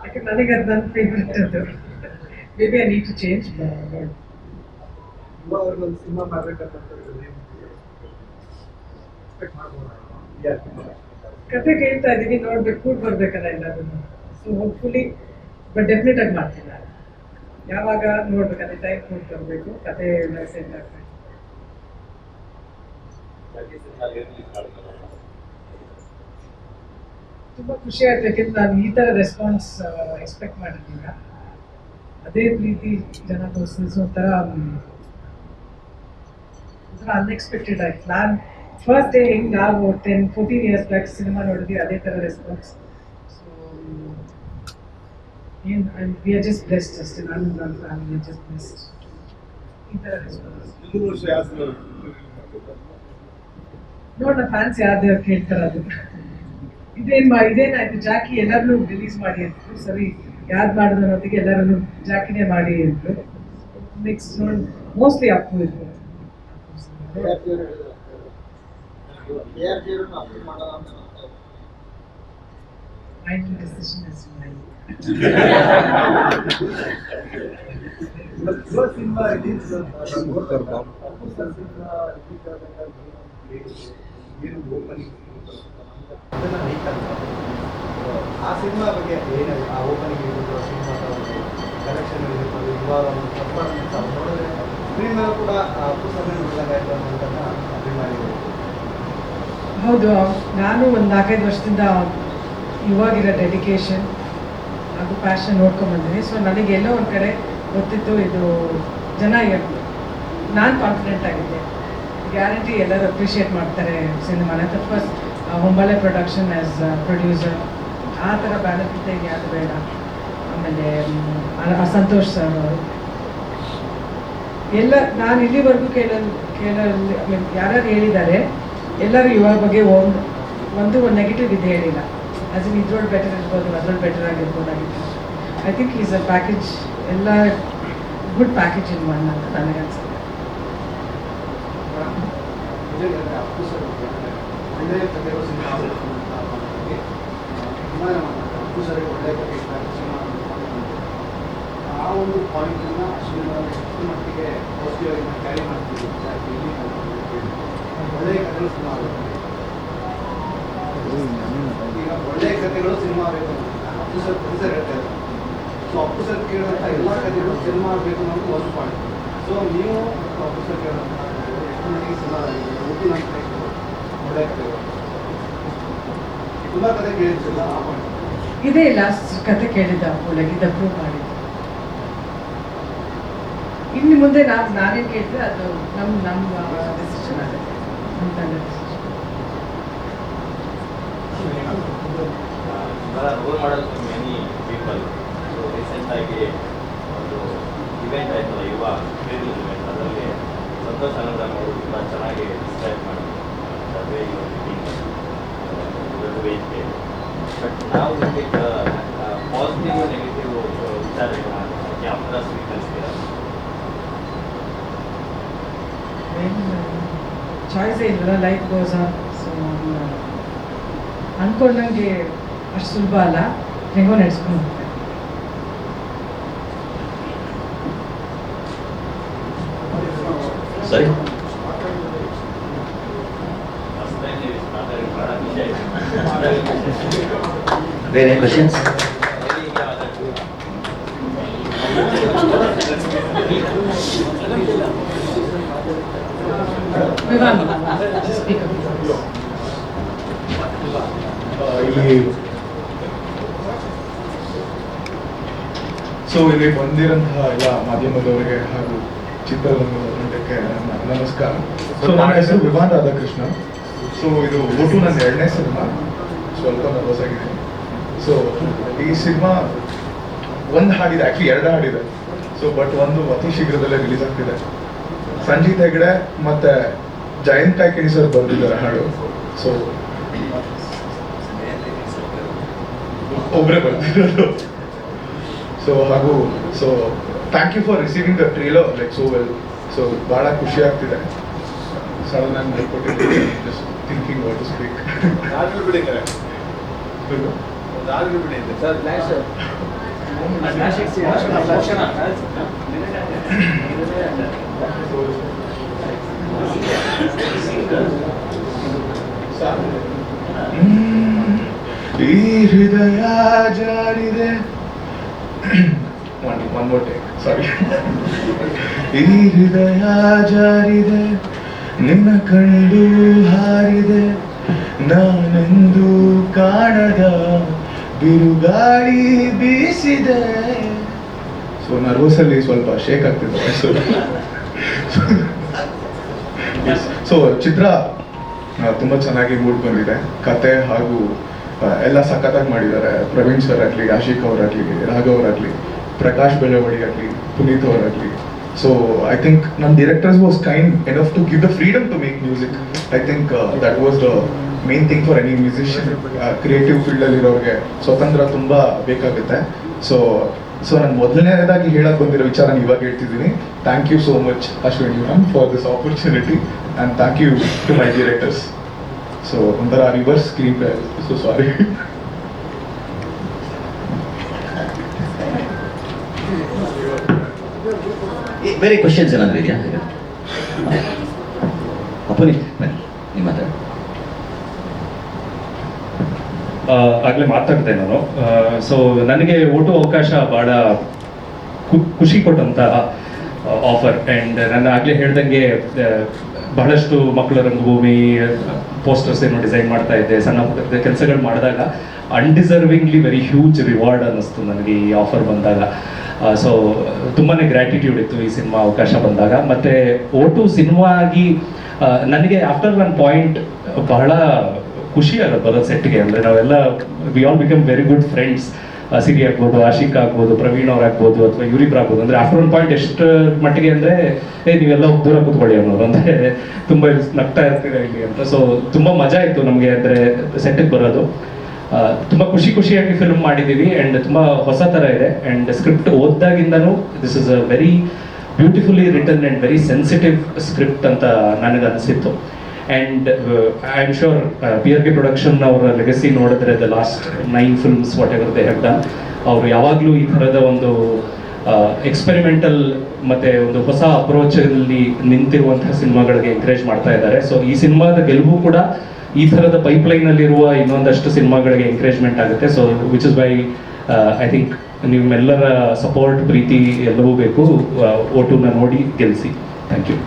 ಯಾಕೆ ನನಗೆ ಅದು ನನ್ನ ಫೇವ್ರೆಟ್ ಅದು. Maybe I need to change. ಅವ್ರಿಗೊಂದು ಸಿನಿಮಾ ಮಾಡ್ಬೇಕಂತ ಕತೆ ಕೇಳ್ತಾ ಇದ್ದೀವಿ, ನೋಡ್ಬೇಕು, ಕೂಡ್ ಬರ್ಬೇಕಲ್ಲ ಎಲ್ಲದನ್ನು. ಸೊ ಹೋಪ್ಫುಲಿ ಬಟ್ ಡೆಫಿನೆಟ್ ಆಗಿ ಮಾಡ್ತೀನಿ ನಾನು. ಯಾವಾಗ ನೋಡ್ಬೇಕಂದ್ರೆ ಟೈಮ್ ಕೂಡ್ ಬರಬೇಕು, ಕತೆ ಎಲ್ಲ ಸೆಟ್ ಆಗ್ಬೇಕು. ತುಂಬ ಖುಷಿ ಆಯ್ತು, ಯಾಕೆಂದ್ರೆ ನಾನು ಈ ಥರ ರೆಸ್ಪಾನ್ಸ್ ಎಕ್ಸ್ಪೆಕ್ಟ್ ಮಾಡಿರ್ಲಿಲ್ಲ. ಅದೇ ಪ್ರೀತಿ ಜನ ತೋರಿಸಿದ್ರು ಒಂಥರ ಅನ್ಎಕ್ಸ್ಪೆಕ್ಟೆಡ್ ಆಯ್ತು. ನಾನು ಫಸ್ಟ್ ಡೇ ಹೆಂಗೆ ನಾವು 10-14 ಇಯರ್ಸ್ ಬ್ಯಾಕ್ ಸಿನಿಮಾ ನೋಡಿದ್ವಿ ಅದೇ ಥರ ರೆಸ್ಪಾನ್ಸ್. ಸೊ ಏನು ವಿ ಆರ್ ಜಸ್ಟ್ ಬ್ಲೆಸ್ಡ್ ಅಷ್ಟೇ. ನಾನು ನನ್ನ ಫ್ಯಾಮಿಲಿ ಜಸ್ಟ್ ಬ್ಲೆಸ್ಡ್ ಈ ಥರ ರೆಸ್ಪಾನ್ಸ್. ಮುಂದಿನ ವರ್ಷ ಯಾವ ಸಿನಿಮಾ ನೋಡೋಣ ಫ್ಯಾನ್ಸ್ ಯಾವ್ದು ಕೇಳ್ತಾರೆ ಅದು. ಇದೇನಾಯ್ತು ಜಾಕಿ ಎಲ್ಲರನ್ನೂ ರಿಲೀಸ್ ಮಾಡಿ ಅಂತಿದ್ರು. ಸರಿ ಯಾವ್ದು ಮಾಡಿದ್ರು ಅನ್ನೋದಿಗೆ ಎಲ್ಲರನ್ನು ಜಾಕಿನೇ ಮಾಡಿ ಅಂದ್ರು. ನೆಕ್ಸ್ಟ್ ನೋಡಿ ಮೋಸ್ಟ್ಲಿ ಅಪ್ಪು ಇದ್ರು. Final decision is mine. Cinema ಆ ಸಿನಿಮಾ ಬಗ್ಗೆ ಏನು ಆ ಓಪನಿಂಗ್ ಇರ್ಬೋದು, ಸಿನಿಮಾ ಕಲೆಕ್ಷನ್ ಇರ್ಬೋದು, ಇವಾಗ ಒಂದು ಪರ್ಫಾರ್ಮೆನ್ಸ್ ಅವ್ರು ನೋಡಿದ್ರೆ ಸ್ಕ್ರೀನ್ ಮೇಲೆ ಕೂಡ ಪುಸ್ತಕ ನೋಡಿದಾಗಾಯ್ತು ಅನ್ನೋದನ್ನ ಅಭಿಮಾನಿಗಳು. ಹೌದು, ನಾನು ಒಂದು 4-5 ವರ್ಷದಿಂದ ಇವಾಗಿರೋ ಡೆಡಿಕೇಶನ್ ಹಾಗೂ ಪ್ಯಾಷನ್ ನೋಡ್ಕೊಂಡ್ಬಂದಿನಿ. ಸೊ ನನಗೆ ಎಲ್ಲೋ ಒಂದು ಕಡೆ ಗೊತ್ತಿತ್ತು ಇದು ಜನ ನಾನು ಕಾನ್ಫಿಡೆಂಟ್ ಆಗಿದ್ದೆ, ಗ್ಯಾರಂಟಿ ಎಲ್ಲರೂ ಅಪ್ರಿಷಿಯೇಟ್ ಮಾಡ್ತಾರೆ ಸಿನಿಮಾನ. ಫಸ್ಟ್ ಹೊಂಬಾಳೆ ಪ್ರೊಡಕ್ಷನ್ ಆ್ಯಸ್ ಪ್ರೊಡ್ಯೂಸರ್ ಆ ಥರ ಬ್ಯಾನರ್ ಕಿಂತ ಯಾವುದು ಬೇಡ. ಆಮೇಲೆ ಸಂತೋಷ್ ಸರ್ ಅವರು ಎಲ್ಲ ನಾನು ಇಲ್ಲಿವರೆಗೂ ಕೇಳಲ್ಲಿ ಯಾರ್ಯಾರು ಹೇಳಿದ್ದಾರೆ ಎಲ್ಲರೂ ಇವಾಗ ಬಗ್ಗೆ ಒಂದು ನೆಗೆಟಿವ್ ಇದೆ ಹೇಳಿಲ್ಲ. ಆಸ್ ಇನ್ ಇದ್ರೊಳಗೆ ಬೆಟರ್ ಇರ್ಬೋದು, ಅದ್ರೊಳಗೆ ಬೆಟರ್ ಆಗಿರ್ಬೋದಾಗಿತ್ತು. I think is a package, ಎಲ್ಲ ಗುಡ್ ಪ್ಯಾಕೇಜ್ ಇನ್ ಒನ್ ಅಂತ ನನಗನ್ಸುತ್ತೆ. ಅಪ್ಪು ಸರ್ ಒಳ್ಳೆಯ ಕಥೆಗಳು ಸಿನಿಮಾ ಅಭಿಮಾನ ಮಾಡ್ತಾರೆ. ಅಪ್ಪು ಸರ್ ಒಳ್ಳೆಯ ಕಥೆ ಸಿನಿಮಾ ಆ ಒಂದು ಪಾಯಿಂಟನ್ನು ಸಿನಿಮಾದಲ್ಲಿ ಎಷ್ಟು ಮಟ್ಟಿಗೆ ಪಾಸಿಟಿವ್ ಆಗಿ ಕ್ಯಾರಿ ಮಾಡ್ತೀವಿ. ಒಳ್ಳೆಯ ಕಥೆಗಳು ಸಿನಿಮಾ ಆಗುತ್ತೆ. ಈಗ ಒಳ್ಳೆಯ ಕಥೆಗಳು ಸಿನಿಮಾ ಆಗಬೇಕು ಅಪ್ಪು ಸರ್ ಪ್ರೊಡ್ಯೂಸರ್ ಹೇಳ್ತಾ ಇದ್ದಾರೆ. ಸೊ ಅಪ್ಪು ಸರ್ ಕೇಳಿದಂಥ ಎಲ್ಲ ಕಥೆಗಳು ಸಿನಿಮಾ ಆಗಬೇಕು ಅನ್ನೋದು ಒಂದು ಪಾಯಿಂಟ್. ಸೊ ನೀವು ಅಪ್ಪು ಸರ್ ಕೇಳಿದಂಥ ಎಷ್ಟು ಮಟ್ಟಿಗೆ ಸಿನಿಮಾ ಆಗಿದೆ ಒಟ್ಟು ನಂತರ ಒಳ್ಳೆಯ ಕಥೆಗಳು ತುಂಬ ಕಥೆ ಕೇಳಿದ್ರಲ್ಲ ಆ ಪಾಯಿಂಟ್ ಇದೇ ಲಾಸ್ಟ್ ಕತೆ ಕೇಳಿದ್ದ ಒಳಗಿದ್ದ ಪ್ರೂವ್ ಮಾಡಿದ್ದು. ಇನ್ನು ಮುಂದೆ ನಾನೇನು ಕೇಳಿದ್ರೆ ಅದು ನಮ್ಮ ಡಿಸಿಷನ್ ಆಗುತ್ತೆ, ನಮ್ಮ ತಂಡ decision. Role model many people. So ರೀಸೆಂಟಾಗಿ ಒಂದು ಇವೆಂಟ್ ಆಯ್ತಲ್ಲ ಯುವ ಕ್ರೀಡಲ್ ಇವೆಂಟ್, ಅದರಲ್ಲಿ ಸಂತೋಷ್ ಅನಂತರಾಮ್ ಅವರು ತುಂಬ ಚೆನ್ನಾಗಿ ಡಿಸ್ಕ್ರೈಬ್ ಮಾಡಿದ್ರು ವೇದಿಕೆ. ಬಟ್ ನಾವು ಪಾಸಿಟಿವ್ ನೆಗೆಟಿವ್ ವಿಚಾರಗಳನ್ನ ಯಾವ ಥರ ಸ್ವೀಕರಿಸ್ತೀರಾ? ಚಾಯ್ಸೇ ಇಲ್ಲಲ್ಲ, ಲೈಫ್ ಗೋಸ್ ಆನ್. ಸೊ ಅಂದ್ಕೊಂಡಂಗೆ ಅಷ್ಟು ಸುಲಭ ಅಲ್ಲ, ಹೆಂಗೋ ನಡೆಸ್ಕೊಂಡು ಹೋಗ್ತಾರೆ. ಸರಿ, ಬೇರೆ ಕ್ವಶನ್ಸ್? ಇಲ್ಲಿ ಬಂದಿರಂತಹ ಎಲ್ಲ ಮಾಧ್ಯಮದವರಿಗೆ ಹಾಗೂ ಚಿತ್ರರಂಗದ ತಂಡಕ್ಕೆ ನಮಸ್ಕಾರ. ಸೊ ನನ್ನ ಹೆಸರು ವಿವಾನ್ ರಾಧಾಕೃಷ್ಣ. ಸೊ ಇದು ಒಟ್ಟು ನನ್ನ 2ನೇ ಸಿನಿಮಾ. ಸ್ವಲ್ಪ ನರ್ವಸ್ ಆಗಿದೆ. ಸೊ ಈ ಸಿನಿಮಾ ಒಂದು ಹಾಡಿದೆ, ಆ್ಯಕ್ಚುಲಿ 2 ಹಾಡಿದೆ. ಸೊ ಬಟ್ ಒಂದು ಅತಿ ಶೀಘ್ರದಲ್ಲೇ ರಿಲೀಸ್ ಆಗ್ತಿದೆ. ಸಂಜೀತ್ ಹೆಗ್ಡೆ ಮತ್ತು ಜಯಂತ್ ಕಾಯ್ಕಿಣಿ ಸರ್ ಬರೆದಿದ್ದಾರೆ ಹಾಡು. ಸೊ ಒಬ್ಬರೇ ಬರ್ತಿರೋದು. ಸೊ ಹಾಗೂ so thank you for receiving the trailer like so well. So ಭಾಳ ಖುಷಿ ಆಗ್ತಿದೆ. ಸಡನ್ ಆಗಿ ಹೇಳ್ಕೊಟ್ಟಿದ್ದೀನಿ, just thinking what to speak. ಈ ಹೃದಯ ಜಾರಿದೆ, one more take, sorry. ಈ ಹೃದಯ ಜಾರಿದೆ, ನಿನ್ನ ಕಂಡು ಹಾರಿದೆ, ನಾನೆಂದು ಕಾಣದ ಬಿರುಗಾಳಿ ಬೀಸಿದೆ. ಸೊ ಸೊ ನರ್ವಸಲ್ಲಿ ಸ್ವಲ್ಪ ಶೇಕ್ ಆಗ್ತಿದೆ. ಸೊ ಚಿತ್ರ ತುಂಬ ಚೆನ್ನಾಗಿ ಮೂಡ್ ಬಂದಿದೆ. ಕತೆ ಹಾಗೂ ಎಲ್ಲ ಸಖತ್ತಾಗಿ ಮಾಡಿದ್ದಾರೆ. ಪ್ರವೀಣ್ ಸರ್ ಆಗಲಿ, ಆಶಿಕ್ ಅವರಾಗಲಿ, ರಾಘವ್ ಅವರಾಗಲಿ, ಪ್ರಕಾಶ್ ಬೆಳವಡಿ ಆಗಲಿ, ಪುನೀತ್ ಅವರಾಗಲಿ. ಸೊ ಐ ಥಿಂಕ್ ನಮ್ಮ directors was kind enough to give the freedom to make music. I think that was the main thing for any musician. Creative ಫೀಲ್ಡಲ್ಲಿರೋರಿಗೆ ಸ್ವತಂತ್ರ ತುಂಬ ಬೇಕಾಗುತ್ತೆ. ಸೊ ನಾನು ಮೊದಲನೇದಾಗಿ ಹೇಳಕ್ ಬಂದಿರೋ ವಿಚಾರ ಇವಾಗ ಹೇಳ್ತಿದ್ದೀನಿ. Thank you so much Ashwini ma'am for this opportunity and thank you to my directors. So ಒಂಥರ reverse screenplay. So sorry. ಬೇರೆ ಕ್ವಶನ್ಸ್ ಏನಾದರೂ ಇದೆಯಾ? ಅಪ್ಪನಿ ಬನ್ನಿ, ನಿಮ್ಮ ಹತ್ರ. ಆಗಲೇ ಮಾತಾಡಿದೆ ನಾನು. ಸೊ ನನಗೆ ಓಟು ಅವಕಾಶ ಭಾಳ ಖುಷಿ ಕೊಟ್ಟಂತ ಆಫರ್. ಆ್ಯಂಡ್ ನಾನು ಆಗಲೇ ಹೇಳ್ದಂಗೆ ಬಹಳಷ್ಟು ಮಕ್ಕಳ ರಂಗಭೂಮಿ ಪೋಸ್ಟರ್ಸ್ ಏನೋ ಡಿಸೈನ್ ಮಾಡ್ತಾ ಇದ್ದೆ, ಸಣ್ಣ ಪುಟ್ಟ ಕೆಲಸಗಳು ಮಾಡಿದಾಗ ಅನ್ಡಿಸರ್ವಿಂಗ್ಲಿ ವೆರಿ ಹ್ಯೂಜ್ ರಿವಾರ್ಡ್ ಅನ್ನಿಸ್ತು ನನಗೆ ಈ ಆಫರ್ ಬಂದಾಗ. ಸೊ ತುಂಬಾ ಗ್ರ್ಯಾಟಿಟ್ಯೂಡ್ ಇತ್ತು ಈ ಸಿನಿಮಾ ಅವಕಾಶ ಬಂದಾಗ. ಮತ್ತು ಓಟು ಸಿನಿಮಾ ಆಗಿ ನನಗೆ ಆಫ್ಟರ್ ಒನ್ ಪಾಯಿಂಟ್ ಬಹಳ ಖುಷಿ ಆಗೋದು ಬರೋದು ಸೆಟ್ಗೆ. ಅಂದರೆ ನಾವೆಲ್ಲ we all become very good friends. Siri ಆಗ್ಬೋದು, ಆಶಿಕ್ ಆಗ್ಬೋದು, ಪ್ರವೀಣ್ ಅವ್ರಾಗ್ಬೋದು, ಅಥವಾ ಯೂರಿಬ್ರ ಆಗ್ಬೋದು. ಅಂದರೆ ಆಫ್ಟರ್ ಒನ್ ಪಾಯಿಂಟ್ ಎಷ್ಟು ಮಟ್ಟಿಗೆ ಅಂದರೆ ನೀವೆಲ್ಲ ದೂರ ಕೂತ್ಕೊಳ್ಳಿ ಅನ್ನೋರು, ಅಂದರೆ ತುಂಬ ನಗ್ತಾ ಇರ್ತೀರ ಇಲ್ಲಿ ಅಂತ. ಸೊ ತುಂಬ ಮಜಾ ಇತ್ತು ನಮಗೆ ಅಂದರೆ ಸೆಟ್ಟಿಗೆ ಬರೋದು. ತುಂಬ ಖುಷಿಯಾಗಿ ಫಿಲ್ಮ್ ಮಾಡಿದ್ದೀವಿ ಆ್ಯಂಡ್ ತುಂಬ ಹೊಸ ಥರ ಇದೆ. ಆ್ಯಂಡ್ ಸ್ಕ್ರಿಪ್ಟ್ ಓದ್ದಾಗಿಂದನೂ this is a very beautifully written and very sensitive script ಅಂತ ನನಗೆ ಅನಿಸಿತ್ತು. And I am sure PRK production ಅವರ ಲೆಗಸಿ ನೋಡಿದ್ರೆ the last 9 films whatever they have done, ಅವರು ಯಾವಾಗಲೂ ಈ ಥರದ ಒಂದು ಎಕ್ಸ್ಪೆರಿಮೆಂಟಲ್ ಮತ್ತು ಒಂದು ಹೊಸ ಅಪ್ರೋಚಲ್ಲಿ ನಿಂತಿರುವಂತಹ ಸಿನಿಮಾಗಳಿಗೆ ಎಂಕರೇಜ್ ಮಾಡ್ತಾ ಇದ್ದಾರೆ. ಸೊ ಈ ಸಿನಿಮಾದ ಗೆಲುವು ಕೂಡ ಈ ಥರದ ಪೈಪ್ಲೈನಲ್ಲಿರುವ ಇನ್ನೊಂದಷ್ಟು ಸಿನಿಮಾಗಳಿಗೆ ಎಂಕರೇಜ್ಮೆಂಟ್ ಆಗುತ್ತೆ. So which is why I think ನಿಮ್ಮೆಲ್ಲರ ಸಪೋರ್ಟ್, ಪ್ರೀತಿ ಎಲ್ಲವೂ ಬೇಕು. ಓಟುನ ನೋಡಿ ಗೆಲ್ಲಿಸಿ. Thank you.